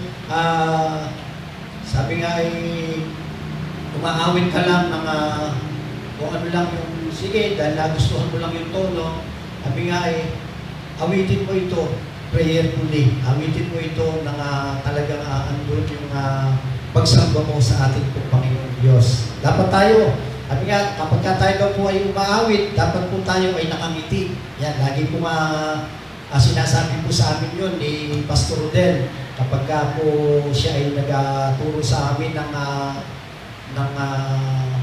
sabi nga ay umaawit ka lang ng kung ano lang yung, sige, dahil nagustuhan mo lang yung tono. Sabi nga ay, awitin mo ito prayerfully. Awitin mo ito ng talagang andun yung pagsamba mo sa ating pong Panginoon Diyos. Dapat tayo, sabi nga, kapag tayo daw po ay umaawit, dapat po tayo ay nakangiti. Yan, lagi po sinasabi po sa amin yun ni Pastor Rodel, kapag po siya ay nagturo sa amin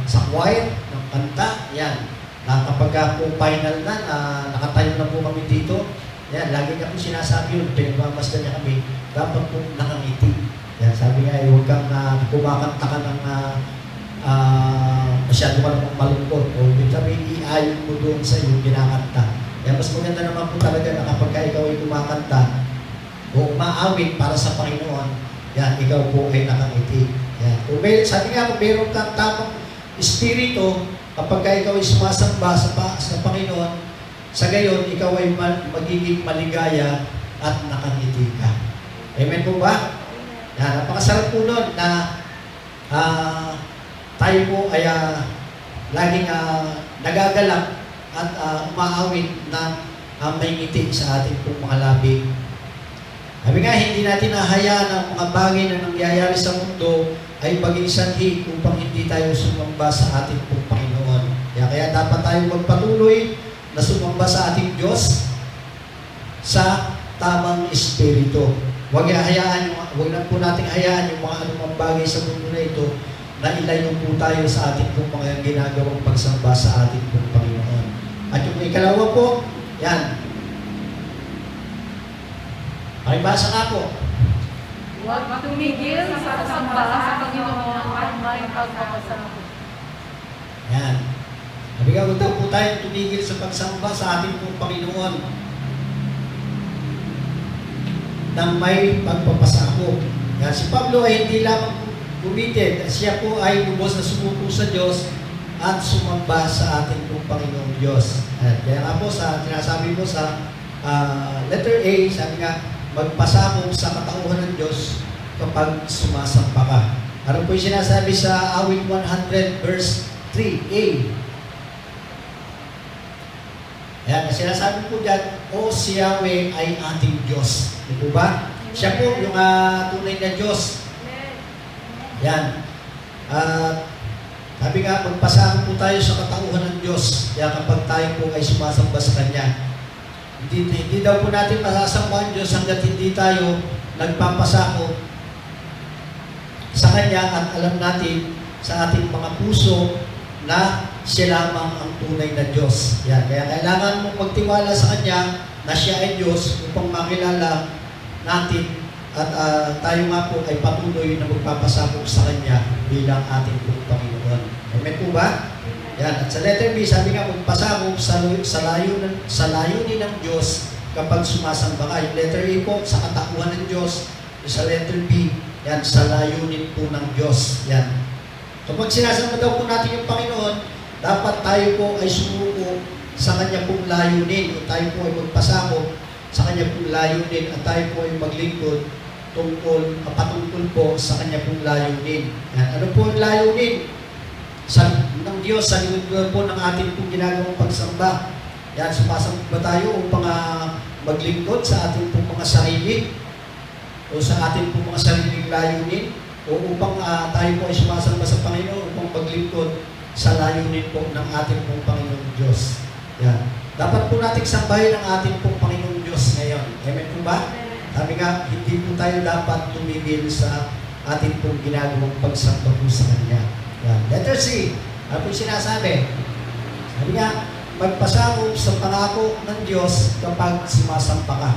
sa choir, ng kanta, yan. Na kapag po final na, nakatayo na po kami dito, yan, lagi niya po sinasabi yun, pinagmamasdan niya kami, dapat po nakangiti. Yan, sabi nga, huwag kang kumakanta ka ng masyado ka namang malungkot. O sabi, iayon mo doon sa iyong kinakanta. Yan, mas maganda naman po talaga na kapag ikaw ay kumakanta o umaawit para sa Panginoon, yan, ikaw po ay nakangiti. Yan. Sabi nga, kung meron kang tamang espiritu, kapag ikaw ay sumasamba sa Panginoon, sa gayon, ikaw ay magiging maligaya at nakangiti ka. Amen po ba? Yan, napakasarap po nun na tayo po ay laging nagagalak at umaawit na may ngiti sa ating pong mga labi. Sabi nga, hindi natin nahayaan ang mga bagay na nangyayari sa mundo ay maging sanhi upang hindi tayo sumamba sa ating pong Panginoon. Kaya dapat tayo magpatuloy na sumamba sa ating Diyos sa tamang espiritu. Huwag na po nating hayaan yung mga anumang bagay sa mundo na ito na ilayo po tayo sa ating pong mga ginagawang pagsamba sa ating pong Panginoon. At yung ikalawa po, yan. Pakibasa nga po. Huwag tumigil sa pagsamba sa Panginoon at may pagpapasalamat. Yan. Sabi nga, huwag daw po tayong tumigil sa pagsamba sa ating pong Panginoon nang may pagpapasakop. Yan, si Pablo ay hindi lamang bumitid. Siya po ay lubos na sumuko sa Diyos at sumamba sa ating pong Panginoong Diyos. Kaya nga po, sinasabi po sa letter A, sabi nga, magpasakop sa katauhan ng Diyos kapag sumasamba ka. Ano po yung sinasabi sa awit 100 verse 3a? Ayan, sinasabi po dyan, O si Yahweh ay ating Diyos. Di po ba? Siya po yung tunay na Diyos. Yan. Sabi nga, magpasama po tayo sa katauhan ng Diyos. Kaya kapag tayo po ay sumasamba sa Kanya, hindi daw po natin masasamba ang Diyos hanggat hindi tayo nagpapasako sa Kanya at alam natin sa ating mga puso na siya lamang ang tunay na Diyos. Yan. Kaya kailangan mong magtiwala sa Kanya na siya ay Diyos upang makilala natin at tayo nga po ay patuloy na magpapasakop sa Kanya bilang ating pong Panginoon. Amen po ba? Yan. At sa letter B, sabi nga, magpasakop sa layunin ng Diyos kapag sumasamba ka. Yung letter A po, sa katauhan ng Diyos. Yung sa letter B, yan, sa layunin po ng Diyos. Yan. Kapag sinasamba daw po natin yung Panginoon, dapat tayo po ay sumuko sa Kanya pong layunin. O tayo po ay magpasakop sa Kanya pong layunin at tayo po ay maglingkod patungkol po sa Kanya pong layunin. Yan. Ano po ang layunin ng Diyos sa lingkod po ng ating pong ginagawang pagsamba? Yan, sumasamba ba tayo upang maglingkod sa ating pong mga sarili o sa ating pong mga sariling layunin o upang tayo po ay sumasamba sa Panginoon upang maglingkod sa layunin po ng ating pong Panginoong Diyos. Yan. Dapat po nating sambahin ang ating pong Panginoong Diyos ngayon. Amen po ba? Sabi nga, hindi po tayo dapat tumigil sa ating pong ginagawang pagsamba po sa Kanya. Yan. Letter C, ano po sinasabi? Sabi nga, magpasakop sa pangako ng Diyos kapag sumasampa ka.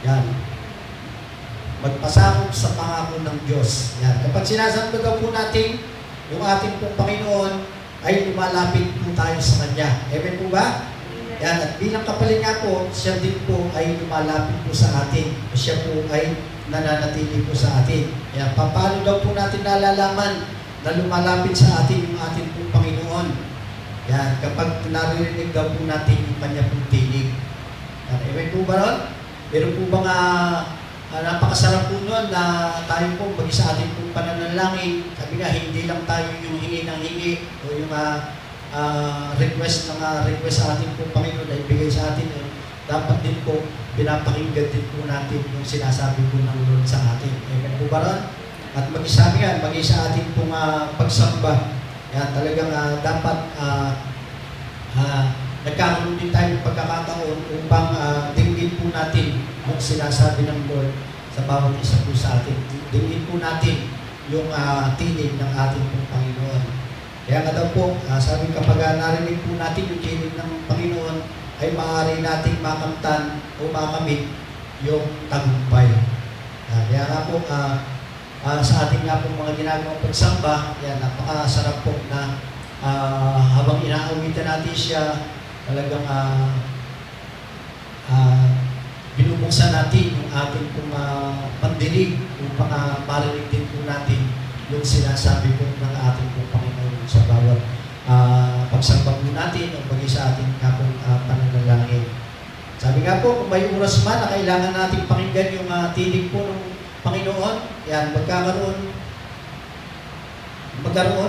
Yan. Magpasakop sa pangako ng Diyos. Yan. Kapag sinasamba daw po natin, yung ating pong Panginoon, ay lumalapit po tayo sa Kanya. Amen po ba? Yan. At bilang kapalit nga po, siya din po ay lumalapit po sa atin. Siya po ay nananatili po sa atin. Yan. Paano daw po natin nalalaman na lumalapit sa atin yung ating pong Panginoon? Yan. Kapag naririnig daw po natin yung Kanya pong tinig. Yan. Amen po ba ron? Meron po bang napakasarap po nun na tayo po bagi sa ating pong pananalangin. Sabi nga, hindi lang tayo yung hingi ng hingi o yung request sa ating pong Panginoon na ibigay sa atin. Dapat din po, pinapakinggan din po natin yung sinasabi po ng Lord sa atin. Amen po ba ron? At mag-isabi nga, sa ating pong pagsamba. Yan, talagang dapat nagkakaroon din tayo ng pagkakataon upang dinggin po natin yung sinasabi ng Lord sa bawat isa po sa atin. Dinggin po natin yung tinig ng ating pong Panginoon. Kaya nga daw po, sabi kapag narinig po natin yung tinig ng Panginoon, ay maaari nating makamtan o makamit yung tagumpay. Kaya nga po, sa ating nga po mga ginagawang pagsamba, yan, napakasarap po na habang inaawitan natin siya, talagang binubuksan natin yung ating pong pandinig upang marinig din po natin yung sinasabi po ng ating pong Panginoon sa bawat pagsamba po natin o bagay sa ating kapong pananalangin. Sabi nga po, kung may oras man na kailangan natin pakinggan yung tinig po ng Panginoon, yan, magkaroon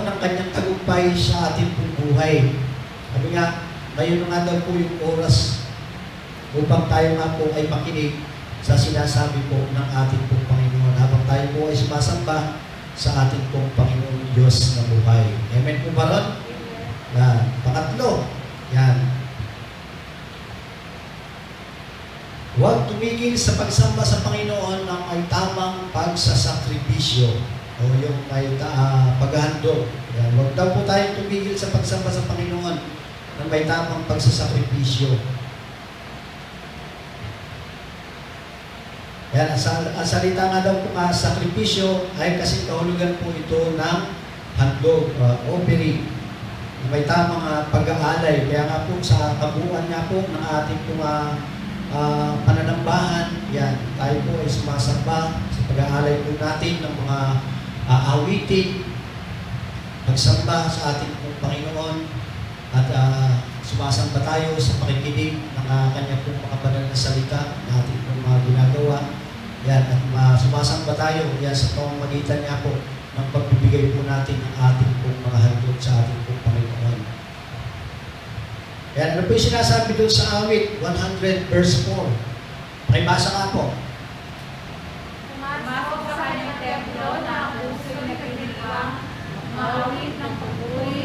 ng kanyang tagumpay sa ating pong buhay. Sabi nga, ngayon nga daw po yung oras upang tayo nga po ay makinig sa sinasabi po ng ating pong Panginoon habang tayo po ay sumasamba sa ating pong Panginoon Diyos na buhay. Amen po ba ron? Yan. Pangatlo, yan. Huwag tumigil sa pagsamba sa Panginoon ng may tamang pagsasakripisyo o yung may paghahandog. Yan. Huwag daw po tayong tumigil sa pagsamba sa Panginoon ng may tamang pagsasakripisyo. Yan, ang salita nga daw po sakripisyo ay kasi kahulugan po ito ng handog, offering. May tamang pag-aalay. Kaya nga po sa kabuuan nga po ng ating pong pananambahan, yan, tayo po ay sumasamba sa pag-aalay po natin ng mga awitin, pagsamba sa ating pong Panginoon, at sumasamba tayo sa pakikinig ng kanya pong mga banal na salita na ating pong mga ginagawa. Yan, at sumasamba tayo yan sa pamamagitan niya po ng pagbibigay po natin ng ating pong mga handog sa ating pong Panginoon. Yan, ano po yung sinasabi doon sa awit 100 verse 4? Pakibasa ka po. Pumasok sa kanyang templo na ang puso'y nagpinigwang, mawawit ng pagpuri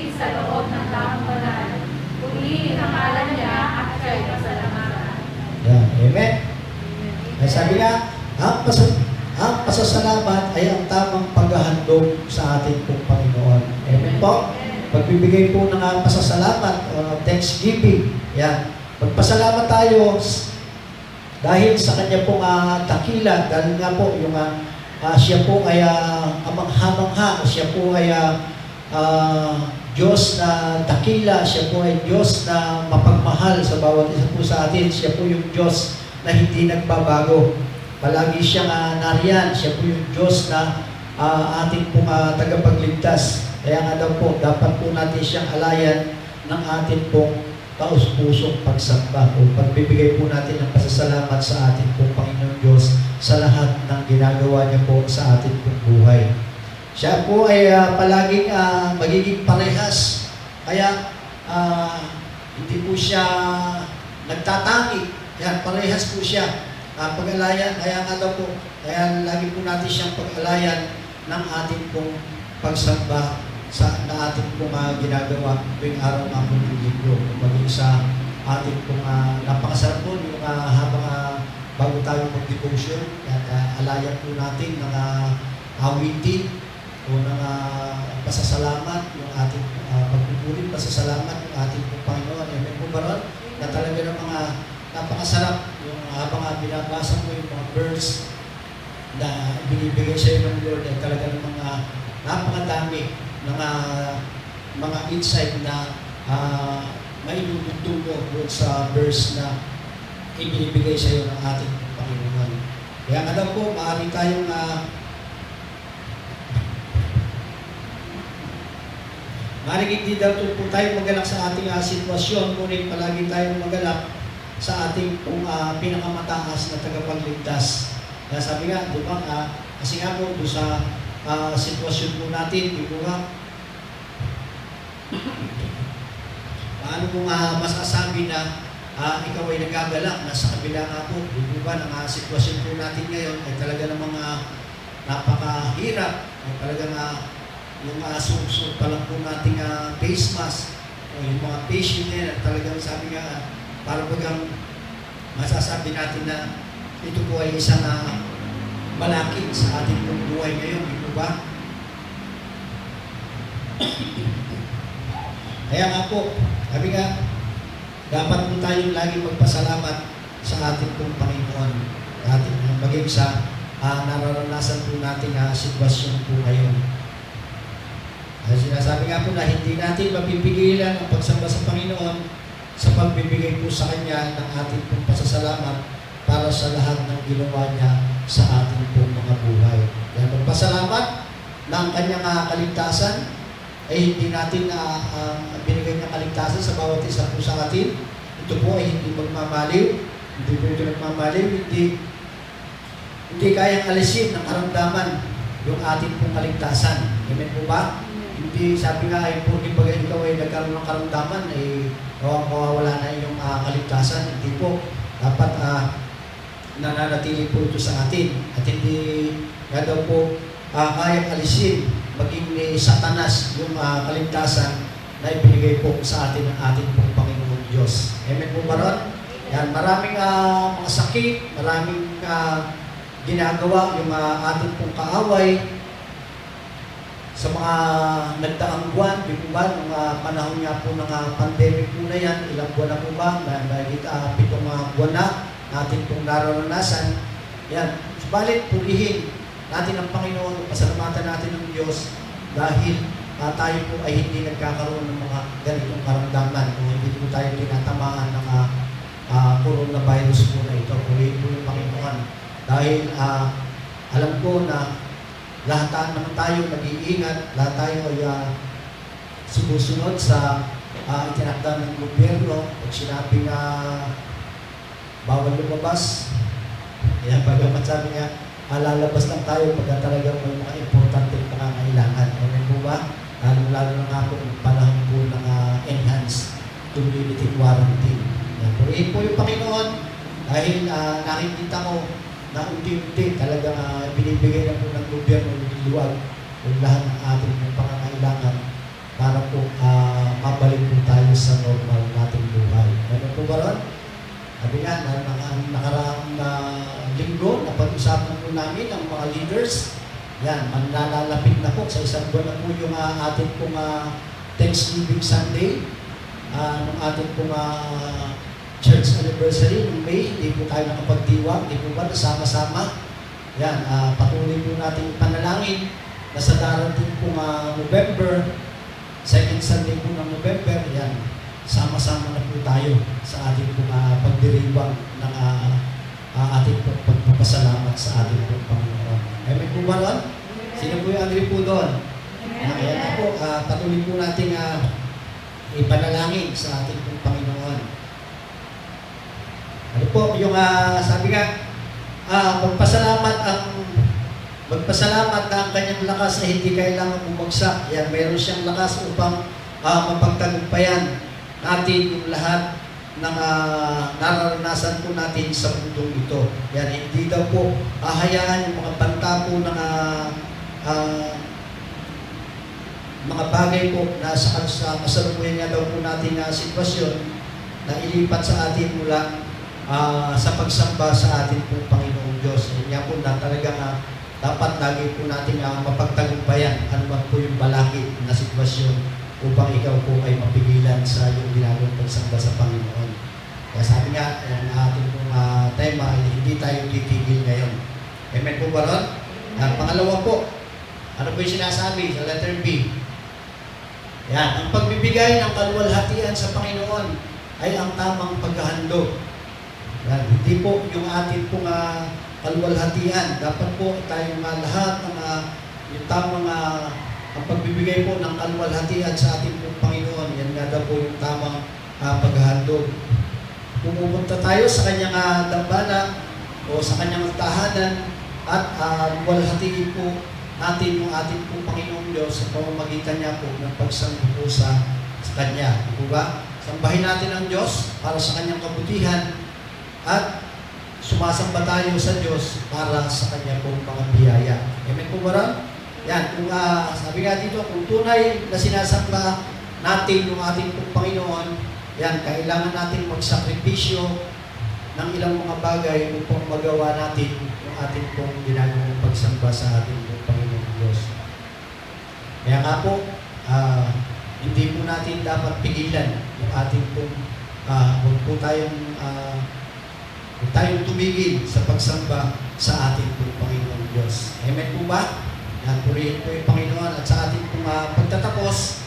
pagpasalamat ay ang tamang paghahandog sa ating pong Panginoon. Amen po? Pagbibigay po ng pasasalamat, thanksgiving. Yan. Magpasalamat tayo dahil sa kanya pong dakila, dahil nga po yung siya po ay amangha-mangha, siya po ay Diyos na dakila, siya po ay Diyos na mapagmahal sa bawat isa po sa atin. Siya po yung Diyos na hindi nagbabago. Palagi siyang nariyan. Siya po yung Diyos na ating pong tagapagligtas. Kaya nga daw po, dapat po natin siyang alayan ng ating pong taus-pusong pagsamba o pagbibigay po natin ng pasasalamat sa ating pong Panginoon Diyos sa lahat ng ginagawa niya po sa ating pong buhay. Siya po ay palaging magiging parehas. Kaya hindi po siya nagtatangi. Kaya parehas po siya. Pag-alayan, kaya nga daw po, kaya lagi po natin siyang pag-alayan ng ating pong pagsamba sa ating pong ginagawa tuwing araw ng ating linggo. Maging sa ating pong napakasarap po yung habang bago tayo mag-devotion, alayan po natin ng awitin o ng pasasalamat, yung ating pagpupulin, pasasalamat yung ating pong Panginoon. Amen po ba ron? Na talaga ng mga napakasarap yung habang binabasa mo yung mga verse na binibigay sa iyo ng Lord ay talaga ng mga napakadami ng mga insight na mailulugtong mo doon sa verse na ibinibigay sa iyo ng ating Panginoon. Kaya nga daw po, maaari tayong maaaring hindi daw po tayo magalak sa ating sitwasyon, ngunit palagi tayong magalak sa ating pinakamataas na tagapagligtas. Kaya sabi nga, di ba, kasi nga po, doon sa sitwasyon po natin, di po ba, paano mo masasabi na ikaw ay nagagalak na sa kabila nga po, di po ba, ng sitwasyon po natin ngayon ay talaga ng mga napakahirap, ay talaga yung suksok pa lang po nating face mask, o yung mga patient na talagang sabi nga, para bagang masasabi natin na ito po ay isang malakit sa ating buhay ngayon, di po ba? Kaya nga po, sabi nga, dapat po tayong laging magpasalamat sa ating pong Panginoon, ating maging sa nararanasan po natin sitwasyon po ngayon. Kasi sinasabi nga po na hindi natin mapipigilan ang pagsamba sa Panginoon sa pagbibigay po sa Kanya ng ating pong pasasalamat para sa lahat ng ginawa niya sa ating pong mga buhay. Kaya magpasalamat na ang Kanyang kaligtasan ay hindi natin binigay niya kaligtasan sa bawat isa po sa atin. Ito po ay hindi magmamaliw, hindi po ito nagmamaliw, hindi kayang alisin ng karamdaman yung ating pong kaligtasan. Amen po ba? Hindi, sabi nga ay puri pag ikaw ay nagkaroon ng karamdaman ay mawawala na yung kaligtasan. Hindi po. Dapat nananatili po ito sa atin. At hindi nga daw po kayang alisin maging ni Satanas yung kaligtasan na ibinigay po sa atin ng ating pong Panginoon Diyos. Amen po ba ron? Yan, maraming mga sakit, maraming ginagawa yung ating pong kaaway sa mga nagdaang buwan, di po ba, nung panahon nga po ng pandemic po na yan, ilang buwan na po ba, mahigit 7 buwan na natin pong nararanasan. Yan, subalit purihin natin ang Panginoon, pasalamatan natin ng Diyos dahil tayo po ay hindi nagkakaroon ng mga ganitong karamdaman o hindi po tayo tinatamaan ng coronavirus po na ito. Purihin po yung Panginoon dahil alam ko na lahat naman tayo nag-iingat, lahat tayo ay sumusunod sa itinakda ng gobyerno at sinabi na bawal lumabas. Kaya bagamat sabi niya, lalabas lang tayo pagka talagang may mga importanteng pangangailangan. Amen po ba? Lalo na nga po yung panahon po ng enhanced community quarantine. Purihin po yung Panginoon dahil nakikita ko na unti-unti talagang binibigay na po ng gobyerno ng luwag yung lahat ng ating pangangailangan para po mabalik po tayo sa normal nating buhay. Ano po ba ron? Sabi nga, nakaraang linggo, napag-usapan po namin ang mga leaders. Yan, manlalapit na po sa isang buwan na po yung ating pong Thanksgiving Sunday. Nung ating pong church anniversary, nung May, hindi po tayo nakapagdiwang, hindi po ba nasama-sama. Yan, patuloy po natin panalangin na sa darating pong November, second Sunday po ng November, yan, sama-sama na po tayo sa ating pong pagdiriwang ng ating pong pagpapasalamat sa ating pong Panginoon. Ay may po ba ron? Sino po yung agree po doon? Kaya na po, patuloy po natin ipanalangin sa ating pong Panginoon. Ano po, yung sabi nga, magpasalamat na ang kanyang lakas ay hindi kailangan bumagsak. Yan, mayroon siyang lakas upang mapagtagumpayan natin yung lahat ng nararanasan po natin sa mundong ito. Yan, hindi daw po hahayaan yung mga banta po ng mga bagay po na sa kasalukuyan nga daw po natin na sitwasyon na ilipat sa atin mula sa pagsamba sa atin pong Panginoong Diyos. Yan po na talaga dapat lagi po natin mapagtagumpayan ano man po yung balakid na sitwasyon upang ikaw po ay mapigilan sa iyong ginagawang pagsamba sa Panginoon. Kaya sabi nga, ang ating pong tema ay hindi tayo titigil ngayon. Amen po ba ron? Pangalawa po, ano po yung sinasabi sa letter B? Yan, ang pagbibigay ng kaluwalhatian sa Panginoon ay ang tamang paghahandog. Yan, hindi po yung ating pong kaluwalhatian. Dapat po tayong lahat ng yung tamang ang pagbibigay po ng kaluwalhatian sa ating pong Panginoon. Yan nga daw po yung tamang paghahandog. Pumupunta tayo sa kanyang dambana o sa kanyang tahanan at luwalhatiin po natin yung ating pong Panginoong Diyos sa pamamagitan niya po ng pagsamba po sa Kanya. Di ba? Sambahin natin ang Diyos para sa Kanyang kabutihan at sumasamba tayo sa Diyos para sa Kanya pong mga biyaya. Amen po ba rin? Yan, kung sabi nga dito, kung tunay na sinasamba natin yung ating pong Panginoon, yan, kailangan natin magsakripisyo ng ilang mga bagay upang magawa natin yung ating pong ginagawang pagsamba sa ating pong Panginoong Diyos. Kaya nga po, hindi po natin dapat pigilan yung ating pong, huwag po tayong tumigil sa pagsamba sa ating pong Panginoong Diyos. Amen po ba? Yan, purihin po yung Panginoon at sa ating pong pagtatapos,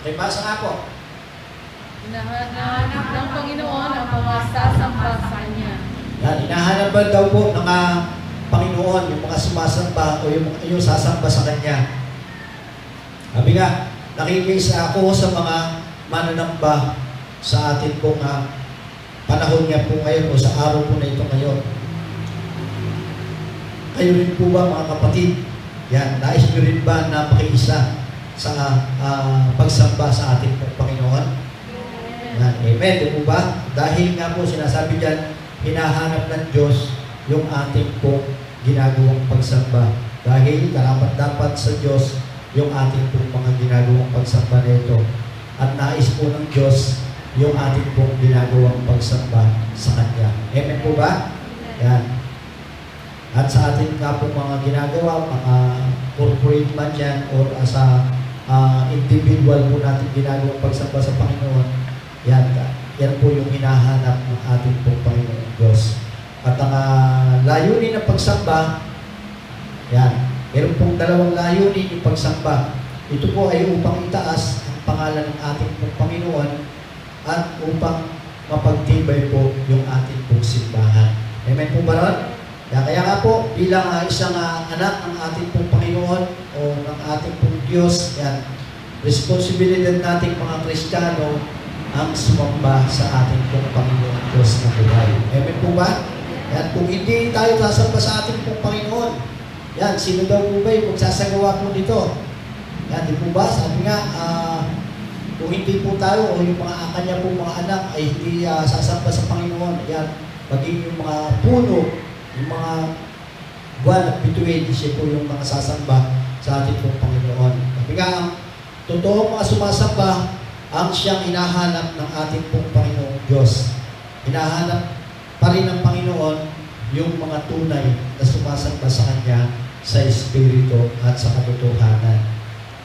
ay basa nga po. Hinahanap ng Panginoon ang mga sasamba sa Kanya. Yan, hinahanap daw po ng Panginoon yung mga sumasamba o yung sasamba sa Kanya. Sabi nga, nakikisa ako sa mga mananamba sa atin pong panahon niya po ngayon o sa araw po na ito ngayon. Kayo rin po ba mga kapatid? Yan, nais nyo rin ba na makiisa sa pagsamba sa ating Panginoon? Yan, amen, di po ba? Dahil nga po sinasabi dyan, hinahanap ng Diyos yung ating pong ginagawang pagsamba. Dahil dapat sa Diyos yung ating pong mga ginagawang pagsamba nito. At nais po ng Diyos yung ating pong ginagawang pagsamba sa Kanya. Amen po ba? Yan. At sa ating nga pong mga ginagawa, mga corporate man yan or sa individual po natin ginagawang pagsamba sa Panginoon, yan po yung hinahanap ng ating pong Panginoon Diyos. At ang layunin ng pagsamba, yan, meron pong dalawang layunin yung pagsamba. Ito po ay upang itaas ang pangalan ng ating pong Panginoon at upang mapagtibay po yung ating pong simbahan. Amen po ba ron? Kaya nga po, bilang isang anak ng ating pong Panginoon o ng ating pong Diyos, yan, responsibilidad nating mga Kristiyano ang sumamba sa ating pong Panginoon Diyos na buhay. Amen po ba? Yan, kung hindi tayo sasamba sa ating pong Panginoon, yan, sino daw po ba yung magsasagawa po dito? Yan, di po ba? Sabi nga, kung hindi po tayo o yung mga kanya po mga anak ay hindi sasamba sa Panginoon, yan, maging yung mga puno, yung mga buwan at bituin, siya po yung mga sasamba sa ating pong Panginoon. Sabi nga, Totoo mga sumasamba ang siyang hinahanap ng ating pong Panginoong Diyos. Hinahanap pa rin ng Panginoon yung mga tunay na sumasamba sa Kanya sa Espiritu at sa katotohanan.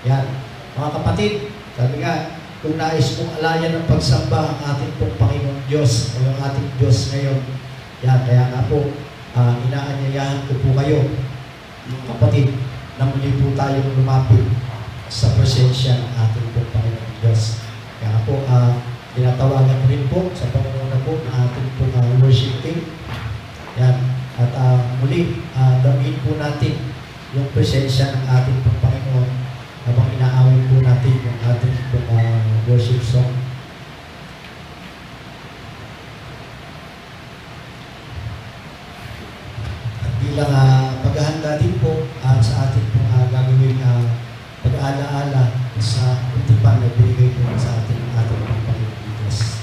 Yan. Mga kapatid, sabi nga, kung nais mong alayan ng pagsamba ang ating pong Panginoong Diyos o yung ating Diyos ngayon, yan, kaya nga po, inaanyayahan ko po kayo, yung kapatid, na muli po tayong lumapit sa presensya ng ating pong Panginoong Diyos. Kaya po, tinatawagan ko rin po sa pangunguna po ng ating pong worship team. Yan. At muli, damhin po natin yung presensya ng ating pong Panginoon habang inaawit po natin yung ating pong worship song. At bilang paghahanda din po sa ating pong gagawin pag-aalaala sa utipan na binigay po sa ating pong Panginoon Diyos.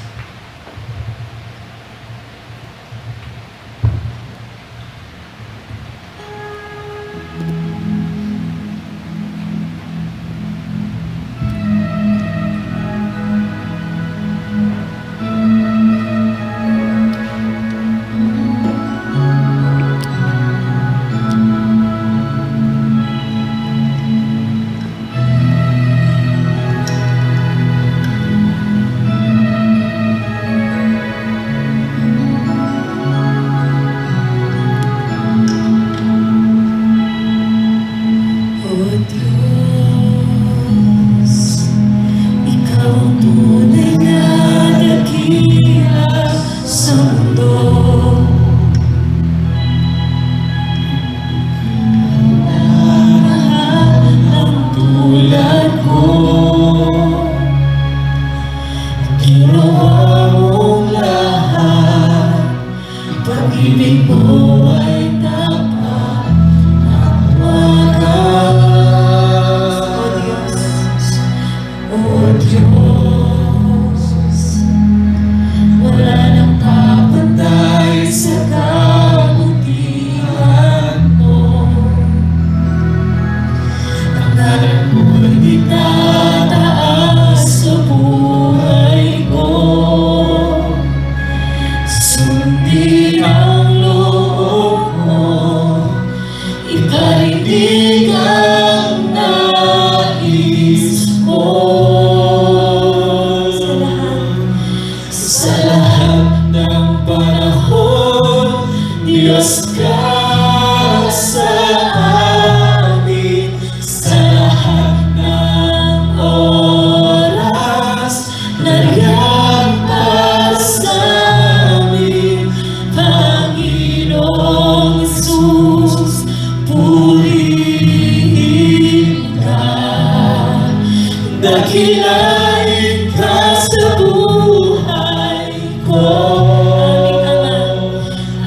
Dakilain ka sa buhay ko,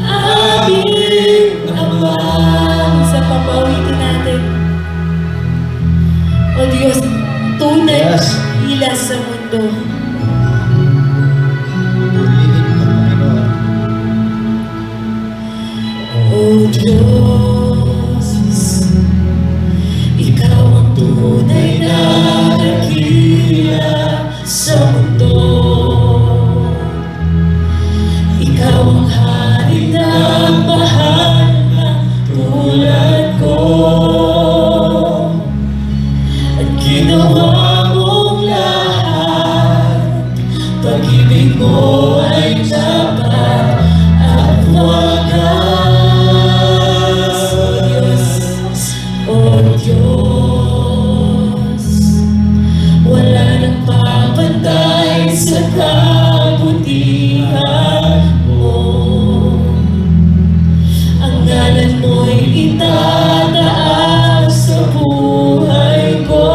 aming Ama. Sa papawitin natin, O Diyos, tunay ila sa mundo. Purihin ka, Panginoon. O Diyos, Ikaw ang tunay na dakila sa mundo. Ikaw ang hari na mahal na tulad ko. At ginawa mong lahat, pag-ibig mo ay tapat at wagas. O Diyos, wala nang papantay sa kabutihan mo. Ang ngalan mo'y itataas sa buhay ko.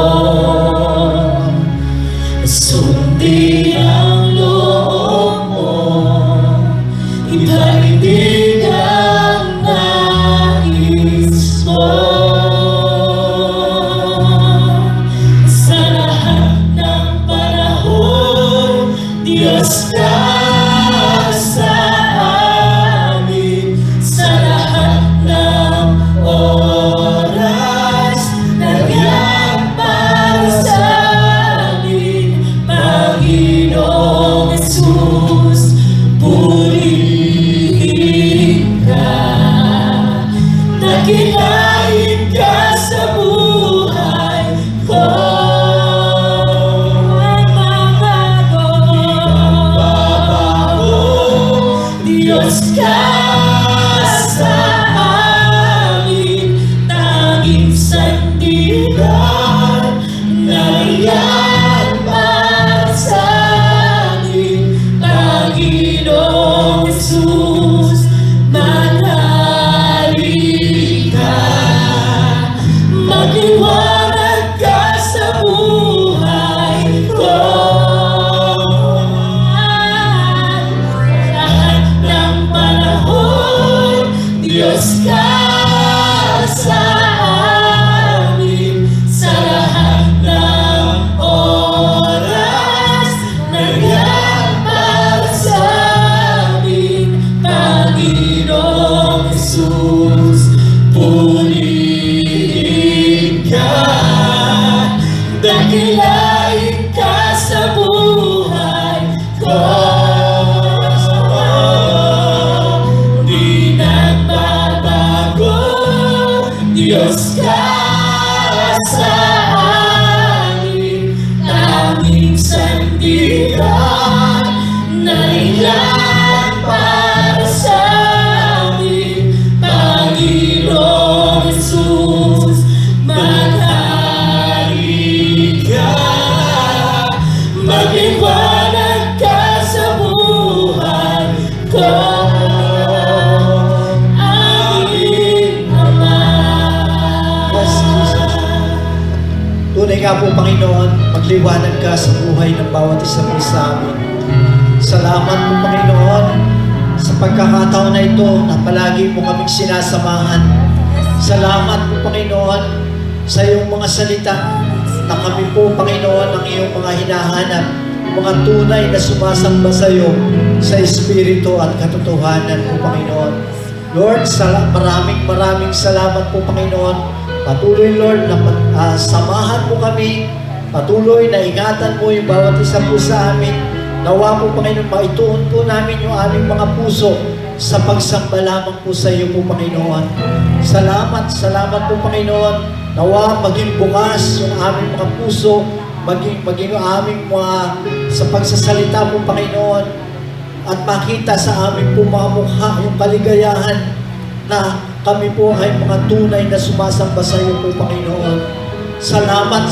Sundin ang loob mo, ipaibig ang nais mo. tanging sandigan na iyan para sa amin, Panginoong Jesus, manali ka. Magliwanag ka sa buhay ko. Lahat ng panahon, Diyos ka sa amin. Sa lahat ng oras, nandiyan para sa amin, Panginoong Jesus. Purihin ka, dakilain ka sa buhay ko. Di nagbabago, Diyos ka sa amin, tanging sandigan na iyan para sa amin, Panginoong Jesus, manali ka. Magliwanag ka sa buhay ko, aming Ama. Yes, Jesus. Tunay nga po, Panginoon, magliwanag ka sa buhay ng bawat isa po sa amin. Salamat po, Panginoon, sa pagkakataon na ito na palagi po kaming sinasamahan. Salamat po, Panginoon, sa iyong mga salita na kami po, Panginoon, ang iyong mga hinahanap, mga tunay na sumasamba sa iyo sa Espiritu at katotohanan po, Panginoon. Lord, maraming salamat po, Panginoon. Patuloy, Lord, na samahan mo kami. Patuloy na ingatan mo yung bawat isa po sa amin. Nawa po, Panginoon, maituon po namin yung aming mga puso sa pagsamba lamang po sa iyo po, Panginoon. Salamat po, Panginoon. Nawa maging bukas yung aming mga puso, maging aming mga sa pagsasalita po, Panginoon, at makita sa aming po mga mukha yung kaligayahan na kami po ay mga tunay na sumasamba sa iyo po, Panginoon. Salamat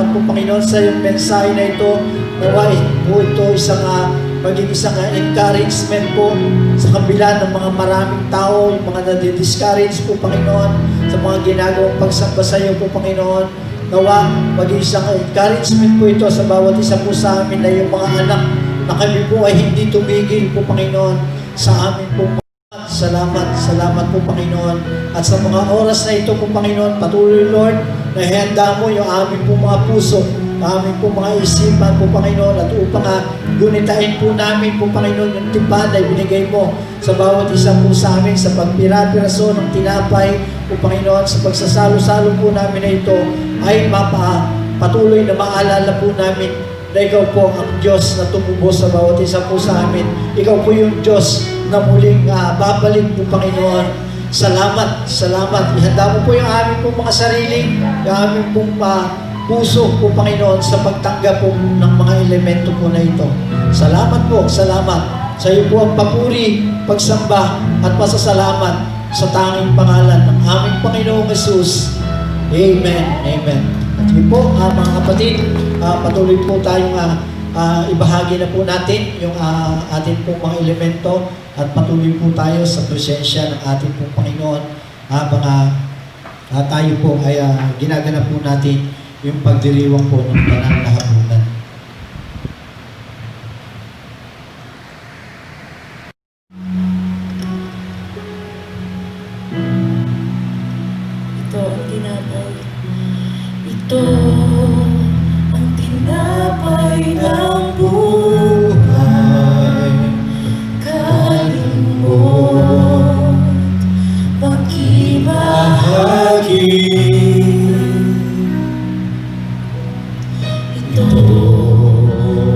po, Panginoon, sa iyong mensahe na ito. Nawa po ito maging isang encouragement po sa kabila ng mga maraming tao, yung mga nadi-discourage po, Panginoon, sa mga ginagawang pagsamba sa iyo po, Panginoon. Nawa maging isang encouragement po ito sa bawat isa po sa amin na yung mga anak na kami po ay hindi tumigil po, Panginoon, sa amin po. Salamat po, Panginoon. At sa mga oras na ito po, Panginoon, patuloy, Lord, na ihanda mo yung aming po mga puso, aming po mga isipan po, Panginoon, at upang gunitain po namin po, Panginoon, yung tipan na ibinigay mo sa bawat isa po sa amin, sa pagpira-piraso ng tinapay po, Panginoon, sa pagsasalo-salo po namin na ito, ay patuloy na maalala po namin na ikaw po ang Diyos na tumubos sa bawat isa po sa amin. Ikaw po yung Diyos na muling babalik po, Panginoon. Salamat. Ihanda mo po yung aming po mga sarili, yung aming pong puso po, Panginoon, sa pagtanggap po ng mga elemento po na ito. Salamat. Sa iyo po ang papuri, pagsamba at pasasalamat sa tanging pangalan ng aming Panginoong Jesus. Amen. At yun po, mga kapatid, patuloy po tayong ibahagi na po natin yung ating pong mga elemento at patuloy po tayo sa presensya ng ating pong Panginoon habang tayo po ay ginaganap po natin yung pagdiriwang po ng banal na hapunan. Ito ang tinapay. Ito ang tinapay ng buhay. Kain mo, makibahagi. Ito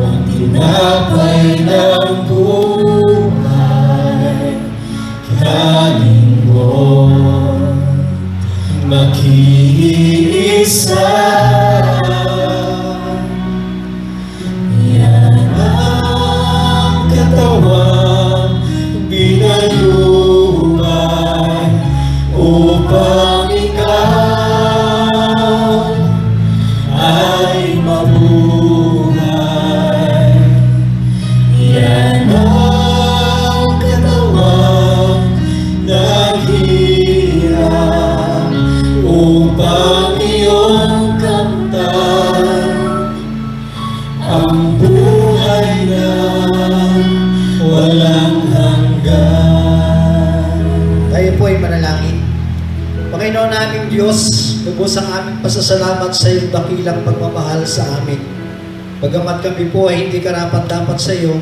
ang tinapay ng buhay. Kain mo, makiisa. Yan ang katawang binayuman upang ikaw Diyos, lubos ang aming pasasalamat sa iyong dakilang pagmamahal sa amin. Bagamat kami po ay hindi karapat-dapat sa iyo,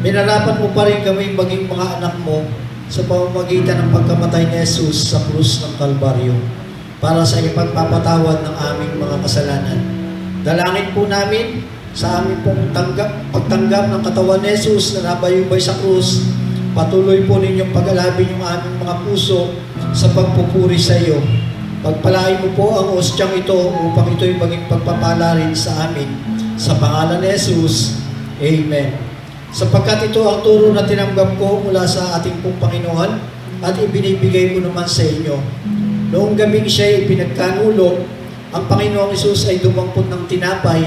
minarapat mo pa rin kami maging mga anak mo sa pamamagitan ng pagkamatay ni Jesus sa krus ng Kalbaryo para sa ipagpapatawad ng aming mga kasalanan. Dalangin po namin sa aming pong pagtanggap ng katawan ni Jesus na nabayubay sa krus. Patuloy po ninyong pag-alabin yung aming mga puso sa pagpupuri sa iyo. Pagpalain mo po ang ostyang ito upang ito'y maging pagpapala rin sa amin. Sa pangalan ni Jesus, Amen. Sapagkat ito ang turo na tinanggap ko mula sa ating pong Panginoon at ibinibigay ko naman sa inyo. Noong gabing siya'y pinagkanulo, ang Panginoong Jesus ay dumampot ng tinapay,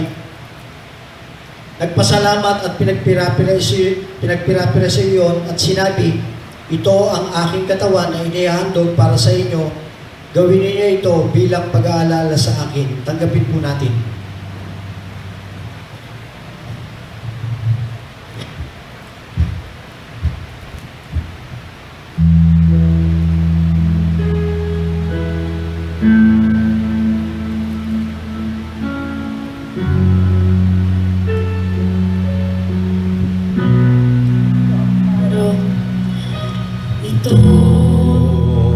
nagpasalamat at pinagpirapira sa iyon at sinabi, ito ang aking katawan na inihahandog para sa inyo. Gawin niyo ito bilang pag-aalala sa akin. Tanggapin po natin. Ito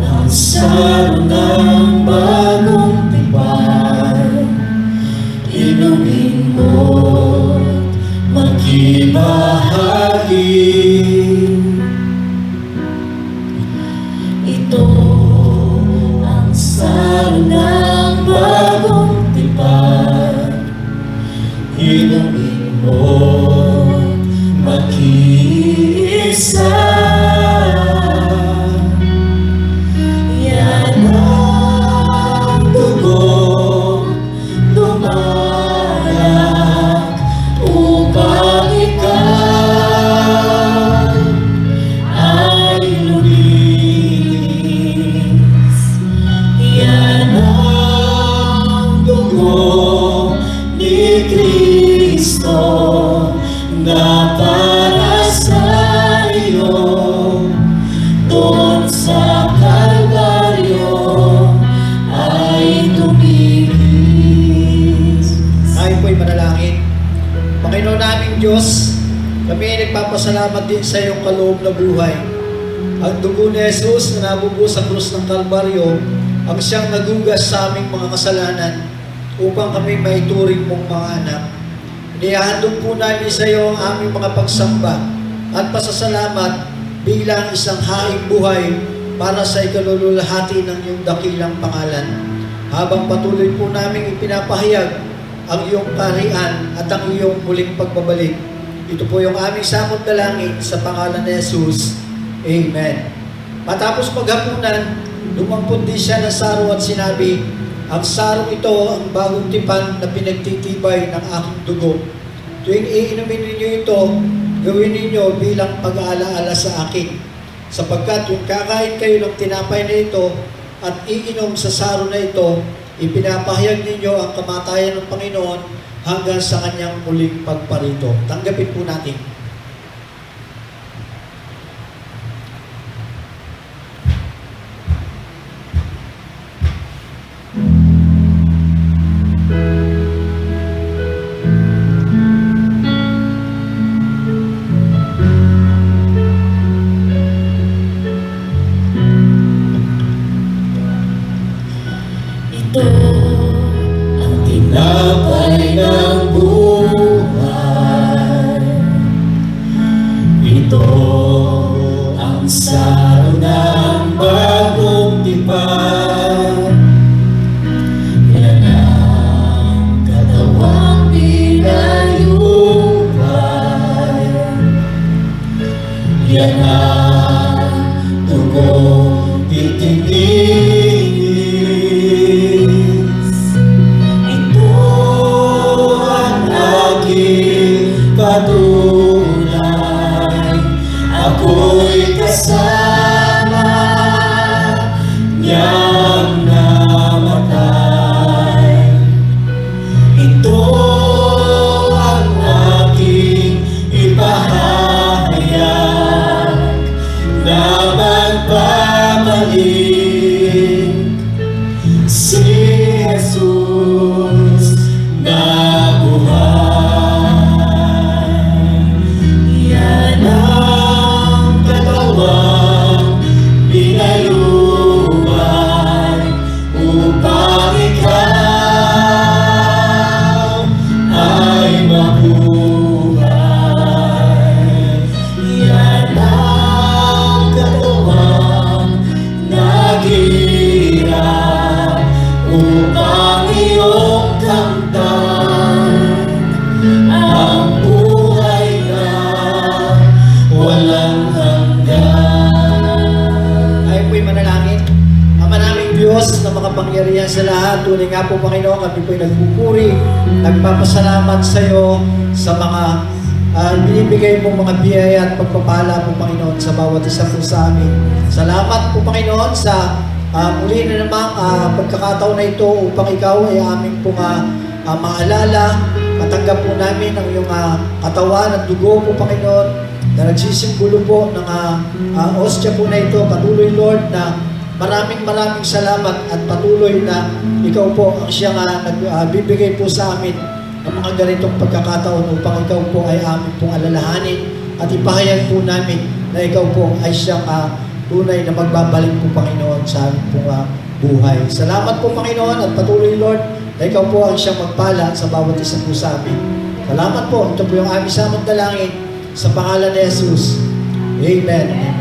ang saro ng bagong tipan, inumin mo't makibahagi. Ito ang saro ng bagong tipan, inumin mo't makiisa. Na para sa iyo, doon sa Kalbaryo ay tumigis. Tayo po'y manalangin. Panginoon naming Diyos, kami ay nagpapasalamat din sa iyong kaloob na buhay. Ang dugo ni Jesus na nabubuhos sa krus ng Kalbaryo, ang siyang nagugas sa aming mga kasalanan upang kami maituring mong mga anak. Inihahandog po namin sa iyo ang aming mga pagsamba at pasasalamat bilang isang haing buhay para sa ikalululahati ng iyong dakilang pangalan. Habang patuloy po namin ipinapahayag ang iyong kaharian at ang iyong muling pagbabalik. Ito po yung aming samot dalangin sa pangalan ni Jesus. Amen. Matapos maghapunan, lumampot din siya ng saro at sinabi, ang sarong ito ang bagong tipan na pinagtitibay ng aking dugo. Tuwing iinumin ninyo ito, gawin ninyo bilang pag-aalaala sa akin. Sapagkat yung kakain kayo ng tinapay na ito at iinom sa saro na ito, ipinapahayag ninyo ang kamatayan ng Panginoon hanggang sa kanyang muling pagparito. Tanggapin po natin. Ito ang tinapay ng buhay. Ito ang saro ng bagong tipan. Yan ang katawang pinayubay. Yan ang dugong titigil. Patunay, ako'y kasama niyang namatay. Ito ang aking ipahayag Jesus na buhay. Yan ang katawang pinayuhan upang ikaw ay mabuhay. Yan ang katawang naghirap upang iyong kamtan ang buhay na walang hanggan. Ay po'y manalangin. Ama naming Diyos na makapangyarihan sa lahat, tunay nga po Panginoon, kami po'y nagpupuri, nagpapasalamat sa iyo sa mga binibigay mo mga biyaya at pagpapala po Panginoon sa bawat isa po sa amin. Salamat po Panginoon sa muli na namang pagkakataon na ito upang ikaw ay aming pong maalala, matanggap po namin ang iyong katawan at dugo po Panginoon na nagsisimbolo po ng ostya po na ito. Patuloy Lord na maraming salamat at patuloy na ikaw po ang siyang nagbibigay po sa amin ng mga ganitong pagkakataon upang ikaw po ay amin pong alalahanin at ipahayag po namin na ikaw po ay siyang tunay na magbabalik po Panginoon sa aming pong buhay. Salamat po Panginoon at patuloy Lord na ikaw po ang siyang magpala sa bawat isa po sa amin. Salamat po. Ito po yung aming samang-dalangin sa pangalan ni Jesus. Amen. Amen.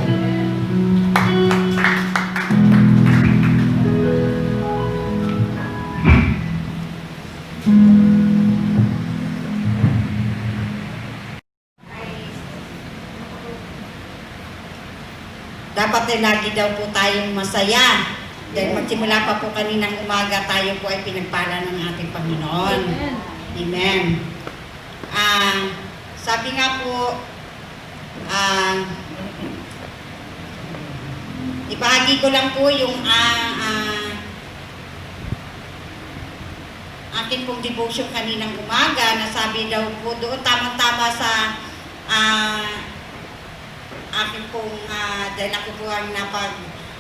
Dapat ay lagi daw po tayong masaya. Dahil magsimula pa po kaninang umaga, tayo po ay pinagpala ng ating Panginoon. Amen. Sabi nga po, ibahagi ko lang po yung akin pong devotion kaninang umaga na sabi daw po doon tamang-tama sa akin pong dahil ako po ang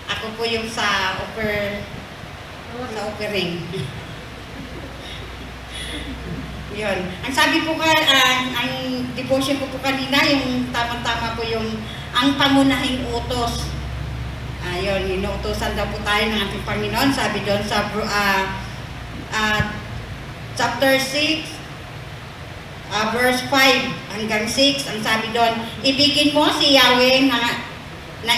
ako po yung sa offering. Yun. Ang sabi po ang devotion ko po kanina, yung tamang-tama po yung ang pangunahing utos. Yun, inuutosan daw po tayo ng ating Panginoon. Sabi doon sa chapter 6, verse 5 hanggang 6, ang sabi doon, ibigin mo si Yahweh na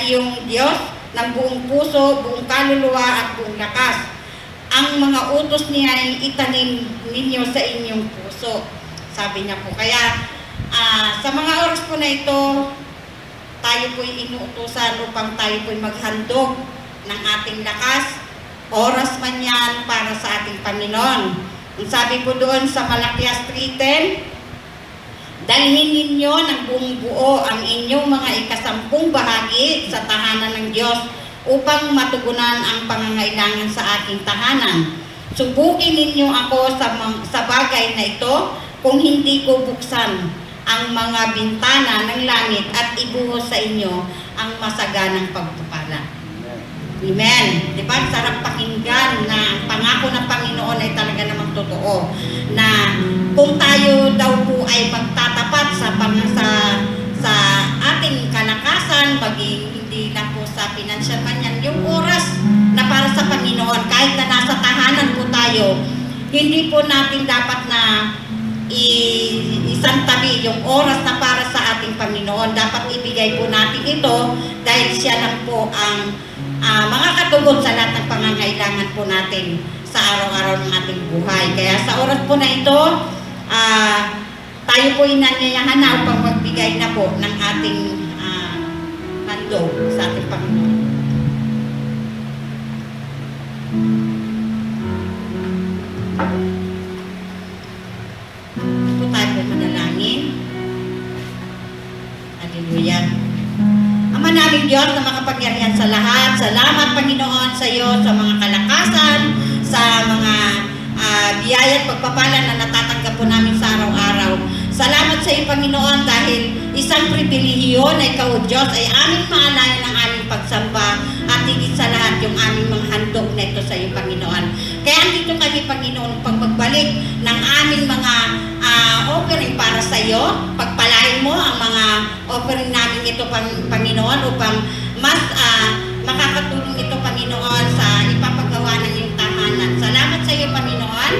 iyong Diyos ng buong puso, buong kaluluwa at buong lakas. Ang mga utos niya ay itanim ninyo sa inyong puso. Sabi niya po. Kaya sa mga oras po na ito, tayo po'y inuutosan upang tayo po'y maghandog ng ating lakas, oras man yan para sa ating Panginoon. Ang sabi po doon sa Malakias 3:10, dalhin ninyo ng buong buo ang inyong mga ikasampung bahagi sa tahanan ng Diyos upang matugunan ang pangangailangan sa aking tahanan. Subukin ninyo ako sa bagay na ito kung hindi ko buksan ang mga bintana ng langit at ibuhos sa inyo ang masaganang pagpapala. Amen. Di ba? Sarap pakinggan na ang pangako ng Panginoon ay talaga namang totoo. Na kung tayo daw po ay magtatapat sa ating kalakasan, maging hindi lang po sa financial man yan, yung oras na para sa Panginoon, kahit na nasa tahanan po tayo, hindi po natin dapat na isang tabi yung oras na para sa ating Panginoon. Dapat ibigay po natin ito dahil siya lang po ang mga katugon sa lahat ng pangangailangan po natin sa araw-araw ng ating buhay. Kaya sa oras po na ito, tayo po inanyayahan na upang magbigay na po ng ating handog sa ating Panginoon. Po tayo po manalangin. Hallelujah. Ama naming Diyos na makapangyarihan sa lahat, salamat Panginoon sa iyo sa mga kalakasan, sa mga biyaya at pagpapala na natatanggap po namin sa araw-araw. Salamat sa iyo Panginoon dahil isang pribilehiyo na ikaw Diyos ay aming maalayan ng aming pagsamba at higit sa lahat yung aming mga handog na ito sa iyo Panginoon. Kaya andito kami, Panginoon, pag magbalik ng aming mga offering para sa iyo, pagpalain mo ang mga offering namin ito, Panginoon, upang mas makakatulong ito, Panginoon, sa ipapagawa ng iyong tahanan. Salamat sa iyo, Panginoon.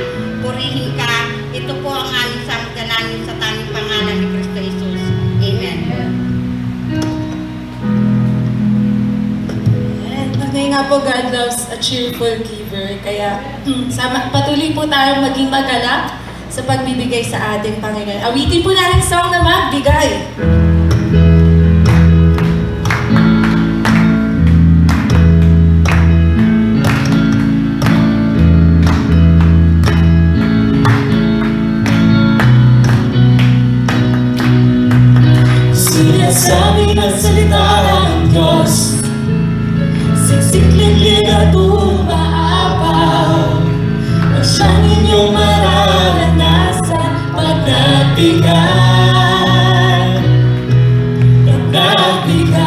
Purihin ka. Ito po ang aming samdalanin sa tanging pangalan ni Kristo Jesus. Amen. Tunay nga po, God loves a cheerful giver. Kaya patuloy po tayong maging magalak sa pagbibigay sa ating Panginoon. Awitin po natin song na magbigay. Sinasabi ng salita ng Diyos, siksik-liklik at umaapaw, ang siyang inyong mararanasan pag nagbigay. Pag nagbigay.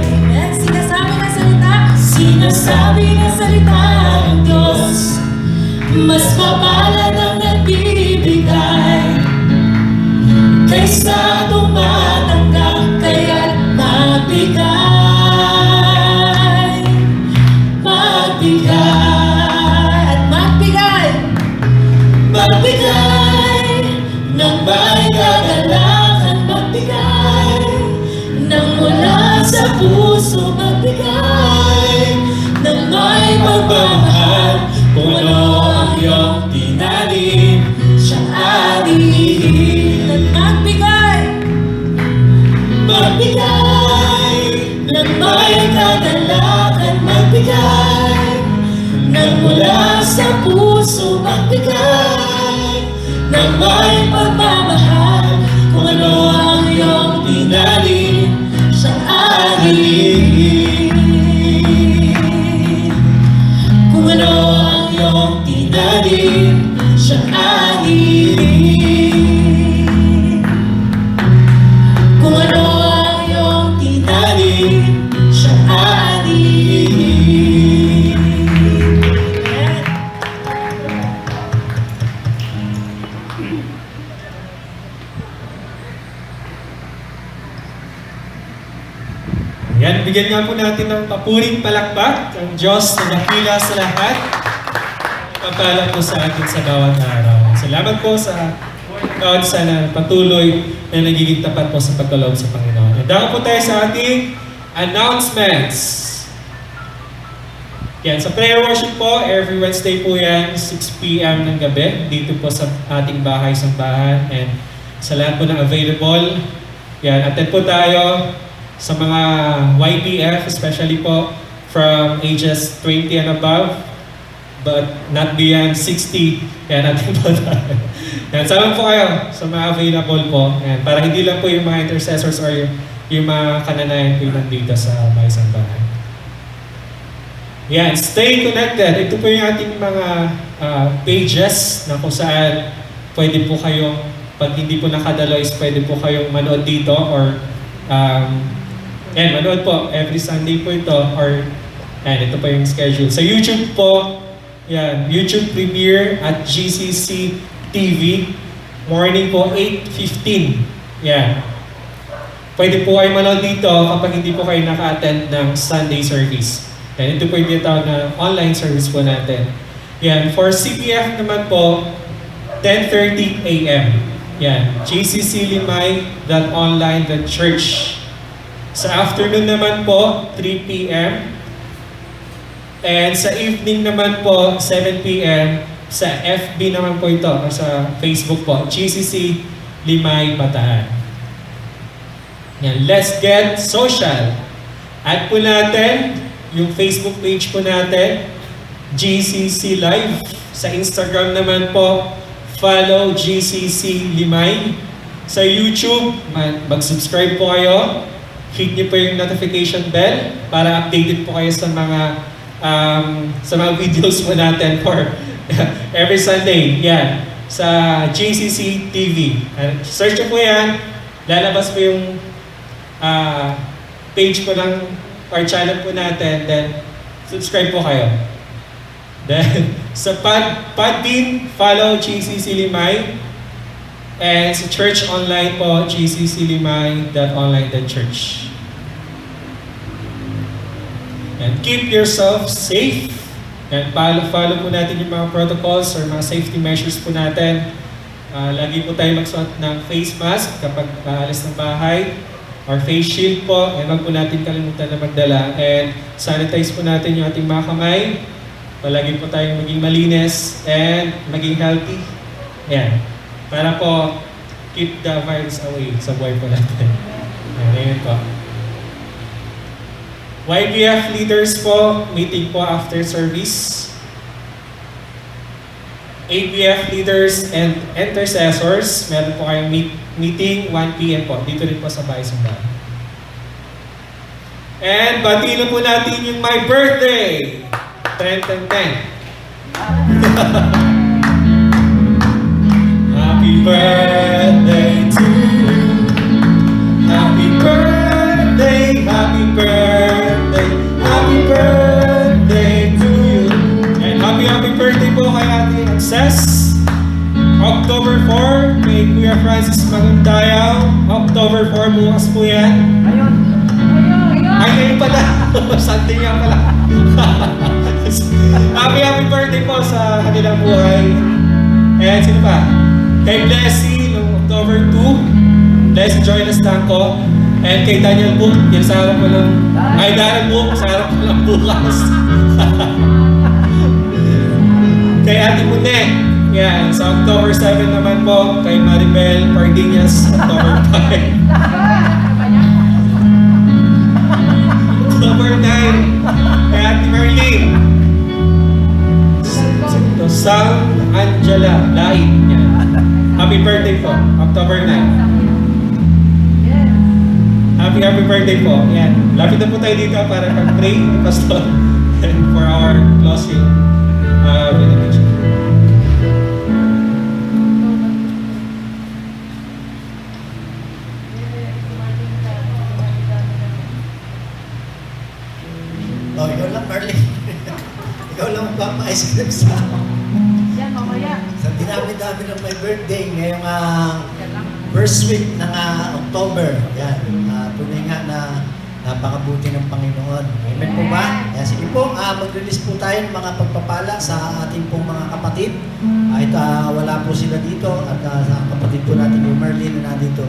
Ayan, sinasabi ng salita. Sinasabi ng salita ng Diyos, mas mapalad ang nagbibigay kaysa tumatanggap, kaya't magbigay. Magbigay At magbigay. magbigay ng may kagalakan, magbigay ng mula sa puso, magbigay ng may pagmamahal. Kung ano ang iyong tinalin, siyang aanihin. At magbigay. Magbigay ng may kagalakan, magbigay ng mula sa puso, magbigay ng may pagmamahal. Kung ano ang iyong tinalin, siyang aanihin. Kung ano ang iyong tinalin, siyang aanihin. Kung ano ang iyong tinalin, siyang aanihin. Yan, bigyan nga po natin ng papuring palakpak ang Diyos na dakila sa lahat. Ipapala po sa atin sa bawat araw. Salamat po sa bawat sana patuloy na nagiging tapat po sa pagkaloob sa Panginoon. Handa po tayo sa ating announcements. Yan, sa prayer worship po, every Wednesday po yan, 6 p.m. ng gabi, dito po sa ating bahay-sambahan. And sa lahat po na available, yan, attend po tayo sa mga YPF, especially po from ages 20 and above, but not beyond 60. Yan, attend po tayo. Yan, sama po kayo sa mga available po. Yan, para hindi lang po yung mga intercessors or yung mga kananayan po yung nandito sa bahay-sambahan. Yan, stay connected. Ito po yung ating mga pages na kung saan pwede po kayong, pag hindi po nakadaloy, pwede po kayong manood dito or manood po. Every Sunday po ito or ito po yung schedule. Sa YouTube po, yan, YouTube premiere at GCC TV. Morning po, 8:15. Yan. Pwede po kayo manood dito kapag hindi po kayo naka-attend ng Sunday service. Yan, ito po yung tinatawag na online service po natin. Yan, for CPF naman po, 10:30 a.m. Yan, gcclimay.online.church. Sa afternoon naman po, 3 p.m. And sa evening naman po, 7 p.m. Sa FB naman po ito, o sa Facebook po, GCC Limay Bataan. Yan, let's get social. Add po natin yung Facebook page po natin, GCC Live. Sa Instagram naman po, follow GCC Limay. Sa YouTube, mag-subscribe po kayo. Hit niyo po yung notification bell para updated po kayo sa mga videos po natin for every Sunday. Yan, sa GCC TV. Search niyo po yan. Lalabas po yung page po ng or channel po natin. Then, subscribe po kayo. Then, sa Podbean, follow GCC Limay. And sa church online po, gcclimay.online.church. And keep yourself safe. And follow po natin yung mga protocols or mga safety measures po natin. Lagi po tayo magsuot ng face mask kapag aalis ng bahay. Or face shield po. And wag po natin kalimutan na magdala. And sanitize po natin yung ating mga kamay. Palagi po tayong maging malinis and maging healthy. Ayan. Para po keep the virus away sa buhay po natin. Ayan po. YBF leaders po, meeting po after service. ABF leaders and intercessors, meron po kayong meeting 1 p.m. po. Dito rin po sa Bahay Simbahan. And batiin na po natin yung my birthday! 10-10-10. Happy birthday to you. Happy birthday, happy birthday, happy birthday to you. And happy birthday po kay Ate Access. October 4, kay Kuya Francis Magundayaw. October 4, bukas po yan. Ay, ngayon pala. Sunday nga pala. Happy birthday po sa kanilang buhay. And sino pa? Kay Blessy, noong October 2. Blessy Joylas Tanco. And kay Daniel Book, yan sa harap ko lang. Ay, Daniel Book, sa harap ko lang bukas. Kay Ate Mune, yan, sa October 7 naman po. Kay Maribel Pardinas, October 5. October 9, kay Ate Merlin. Sang Angela Lai. Yan. Happy birthday po, October 9. Happy birthday po. Yan. Lapit na po tayo dito para pag-pray ni Pastor for our closing benediction. Oh, ikaw lang, Marley. Ikaw lang magpapa-ice cream sa sa dinami-dami ng my birthday ngayong first week ng October. Yan. Tunay nga na napakabuti ng Panginoon. Amen po ba? Yan. Sige po, mag-release po tayo ng mga pagpapala sa ating pong mga kapatid. Wala po sila dito at sa kapatid po natin yung Merlin na nandito.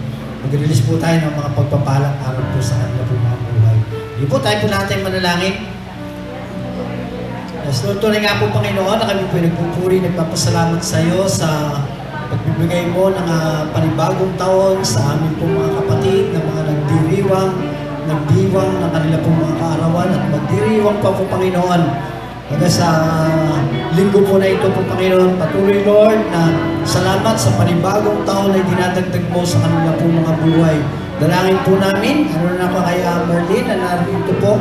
Mag-release po tayo ng mga pagpapala para po sa kanila po mga buhay. Hindi po tayo po natin manalangin. So, tunay nga po Panginoon na kami po nagpupuri, nagpapasalamat sa iyo sa pagbibigay mo ng panibagong taon sa amin pong mga kapatid na mga nagdiwang ng kanila pong mga kaarawan at magdiriwang pa po Panginoon. Kaya sa linggo po na ito po Panginoon, patuloy Lord na salamat sa panibagong taon na dinadagdag mo sa kanila pong mga buhay. Dalangin po namin, ano na pa kay Merlin na narito po,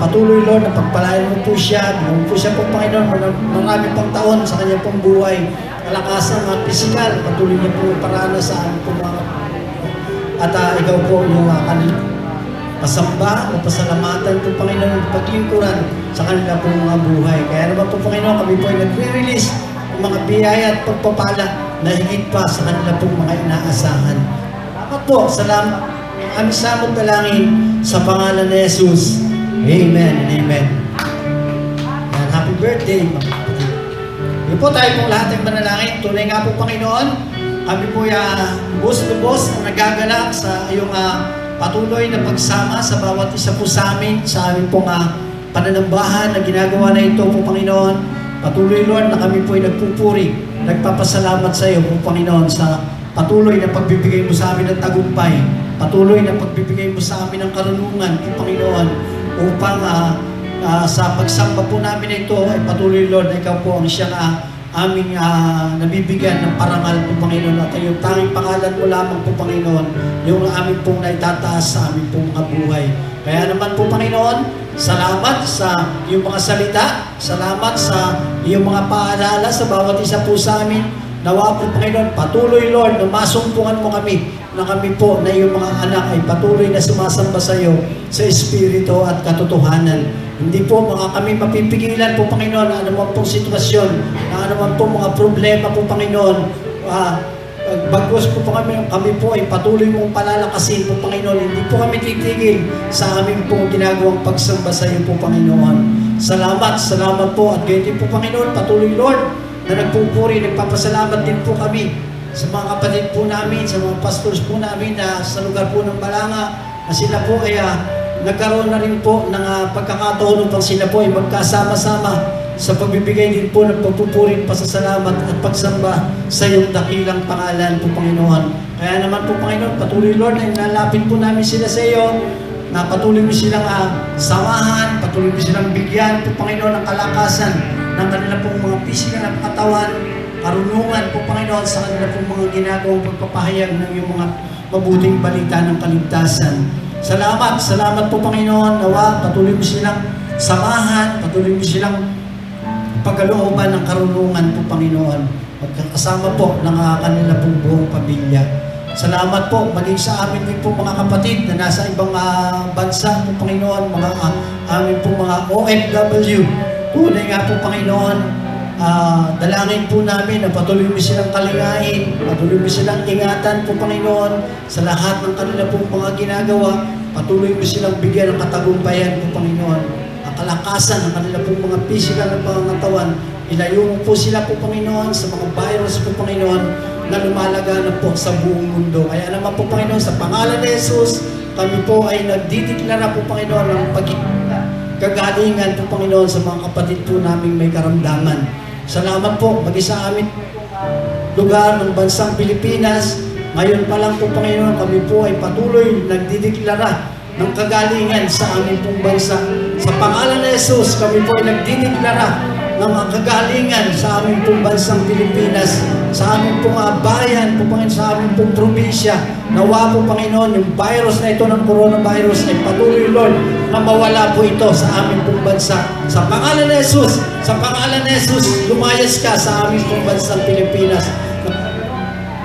patuloy Lord na pagpalain mo po siya, bigyan po siya po Panginoon, marami pang taon sa kanya pong buhay, kalakasan pisikal, patuloy niya po parana sa amin po mga at ikaw po yung kanilang pasamba o pasalamatan po Panginoon, paglingkuran sa kanila po mga buhay. Kaya naman po Panginoon, kami po ay nagre-release ng mga biyaya at pagpapala na higit pa sa kanila po mga inaasahan. Salamat po, salamat. Kami samot dalangin sa pangalan ni Jesus. Amen and amen. Yan, happy birthday, mga kapatid. Yun po tayo pong lahat ng manalangin. Tunay nga po, Panginoon, kami po bus na nagagalak sa iyong patuloy na pagsama sa bawat isa po sa amin, sa aming pong pananambahan na ginagawa na ito po, Panginoon. Patuloy, Lord, na kami po ay nagpupuri, nagpapasalamat sa iyo po, Panginoon, sa patuloy na pagbibigay mo sa amin ng tagumpay, patuloy na pagbibigay mo sa amin ng karunungan, po, Panginoon, upang sa pagsamba po namin na ito ay patuloy Lord na ikaw po ang siyang aming nabibigyan ng parangal po Panginoon at yung tanging pangalan mo lamang po Panginoon yung aming pong naitataas sa aming pong mga buhay. Kaya naman po Panginoon, salamat sa iyong mga salita, salamat sa iyong mga paalala sa bawat isa po sa amin. Nawa po Panginoon, patuloy Lord na masumpungan mo kami na kami po na iyong mga anak ay patuloy na sumasamba sa iyo sa Espiritu at katotohanan. Hindi po kami mapipigilan po, Panginoon, na anuman pong sitwasyon, na anuman pong mga problema po, Panginoon. Bagos po kami po ay patuloy mong palalakasin po, Panginoon. Hindi po kami titigil sa aming pong ginagawang pagsamba sa iyo po, Panginoon. Salamat po. At gayon din po, Panginoon, patuloy, Lord, na nagpupuri, nagpapasalamat din po kami sa mga kapatid po namin, sa mga pastors po namin na sa lugar po ng Balanga, na sila po ay nagkaroon na rin po ng pagkakataon upang sila po ay magkasama-sama sa pagbibigay din po ng pagpupuri, pasasalamat at pagsamba sa iyong dakilang pangalan po, Panginoon. Kaya naman po, Panginoon, patuloy, Lord, na nalapit po namin sila sa iyo, na patuloy mo silang samahan, patuloy mo silang bigyan po, Panginoon, ng kalakasan ng kanila pong mga pisikal na katawan, karunungan po, Panginoon, sa kanila pong mga ginagawang pagpapahayag ng iyong mga mabuting balita ng kaligtasan. Salamat po, Panginoon. Nawa, patuloy mo silang samahan, patuloy mo silang pagkalooban ng karunungan po, Panginoon. Magkakasama po ng kanila pong buong pamilya. Salamat po, maging sa amin din po mga kapatid na nasa ibang bansa po, Panginoon, mga amin po mga OFW. Tunay nga po, Panginoon, dalangin po namin na patuloy mo silang kalingain, patuloy mo silang ingatan po, Panginoon, sa lahat ng kanila pong mga ginagawa. Patuloy mo silang bigyan ng katagumpayan po, Panginoon. Ang kalakasan ng kanila pong mga physical na pangangatawan, ilayo mo po sila po, Panginoon, sa mga virus po, Panginoon, na lumalaganap po sa buong mundo. Kaya naman po, Panginoon, sa pangalan ni Jesus, kami po ay nagdideklara po, Panginoon, ng kagalingan po, Panginoon, sa mga kapatid po naming may karamdaman. Salamat po, mag-isa amin lugar ng bansang Pilipinas. Ngayon pa lang po, Panginoon, kami po ay patuloy nagdideklara ng kagalingan sa aming pong bansa. Sa pangalan ni Jesus, kami po ay nagdideklara ng mga kagalingan sa aming pong bansang Pilipinas, sa aming pong bayan po, Panginoon, sa aming pong probinsya. Nawa po, Panginoon, yung virus na ito ng coronavirus ay patuloy, Lord, na mawala po ito sa aming pong bansa. Sa pangalan ni Jesus, sa pangalan ni Jesus, lumayas ka sa aming pong bansang Pilipinas.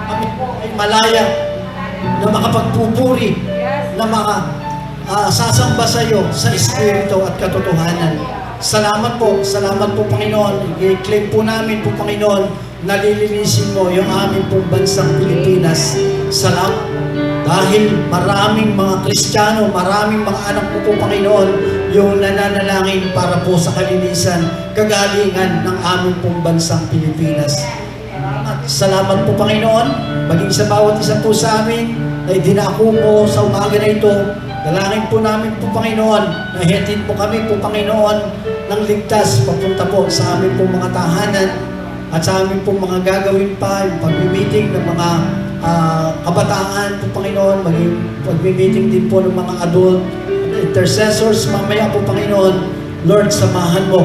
Kami po ay malaya na makapagpupuri, na sasamba sa iyo sa Espiritu at katotohanan. Salamat po, Panginoon. I-claim po namin po, Panginoon, nalilinisin mo yung aming pong bansang Pilipinas. Salamat. Dahil maraming mga Kristiyano, maraming mga anak mo po, Panginoon, yung nananalangin para po sa kalinisan, kagalingan ng aming pong bansang Pilipinas. Salamat po, Panginoon, maging sa bawat isa po sa amin na idinako mo sa umaga na ito. Dalangin po namin po, Panginoon, na hatid po kami po, Panginoon, ng ligtas papunta po sa amin po mga tahanan at sa amin po mga gagawin pa, yung pag-meeting ng mga kabataan po, Panginoon, maging pag-meeting din po ng mga adult, intercessors, mamaya po, Panginoon. Lord, samahan mo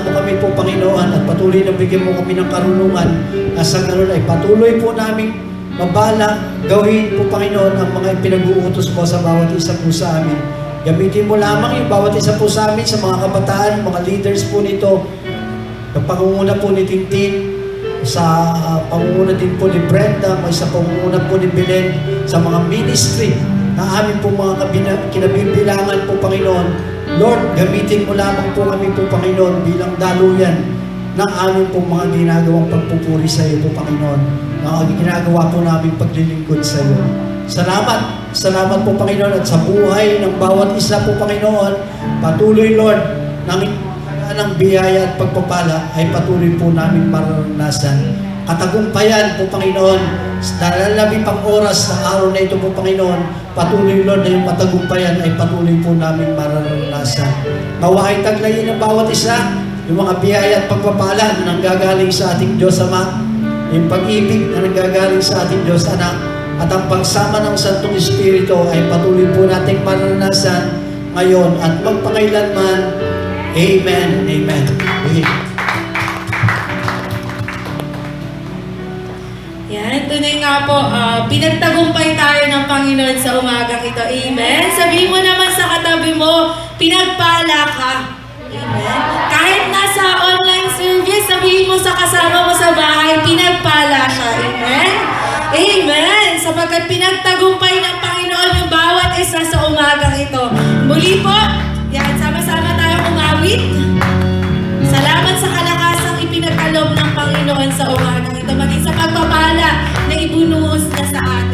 kami po, Panginoon, at patuloy na bigyan mo kami ng karunungan na sa ganun ay patuloy po namin mabala, gawin po, Panginoon, ang mga pinag-uutos mo sa bawat isa po sa amin. Gamitin mo lamang yung bawat isa po sa amin, sa mga kabataan, mga leaders po nito, sa pangunguna po ni Tintin, sa pangunguna din po ni Brenda, may sa pangunguna po ni Belen, sa mga ministry na amin po mga kinabibilangan po, Panginoon. Lord, gamitin mo lamang po kami po, Panginoon, bilang daluyan ng amin po mga ginagawang pagpupuri sa iyo po, Panginoon, na ginagawa po namin paglilingkod sa iyo. Salamat po, Panginoon, at sa buhay ng bawat isa po, Panginoon, patuloy, Lord, ng biyaya at pagpapala ay patuloy po namin maranasan. Katagumpayan po, Panginoon, sa lalabing pang oras na araw na ito po, Panginoon, patuloy, Lord, na yung katagumpayan ay patuloy po namin maranasan. Mawahay taglayin ng bawat isa, yung mga biyaya at pagpapala na nanggagaling sa ating Diyos Ama, yung pag-ibig na nanggagaling sa ating Diyos Anak, at ang pagsama ng Santong Espiritu ay patuloy po nating maranasan ngayon at magpakailanman. Amen and amen. Yan, tunay nga po, pinagtagumpay tayo ng Panginoon sa umagang ito. Amen. Sabihin mo naman sa katabi mo, pinagpala ka. Amen. Kahit nasa online service, sabihin mo sa kasama mo sa bahay, pinagpala siya. Amen. Amen. Sapagkat pinagtagumpay ng Panginoon yung bawat isa sa umagang ito. Muli po, yan, sama-sama tayo. awit. Salamat sa kalakasang ipinagkaloob ng Panginoon sa umagang ito, maging sa pagpapala na ibunuhos niya sa atin.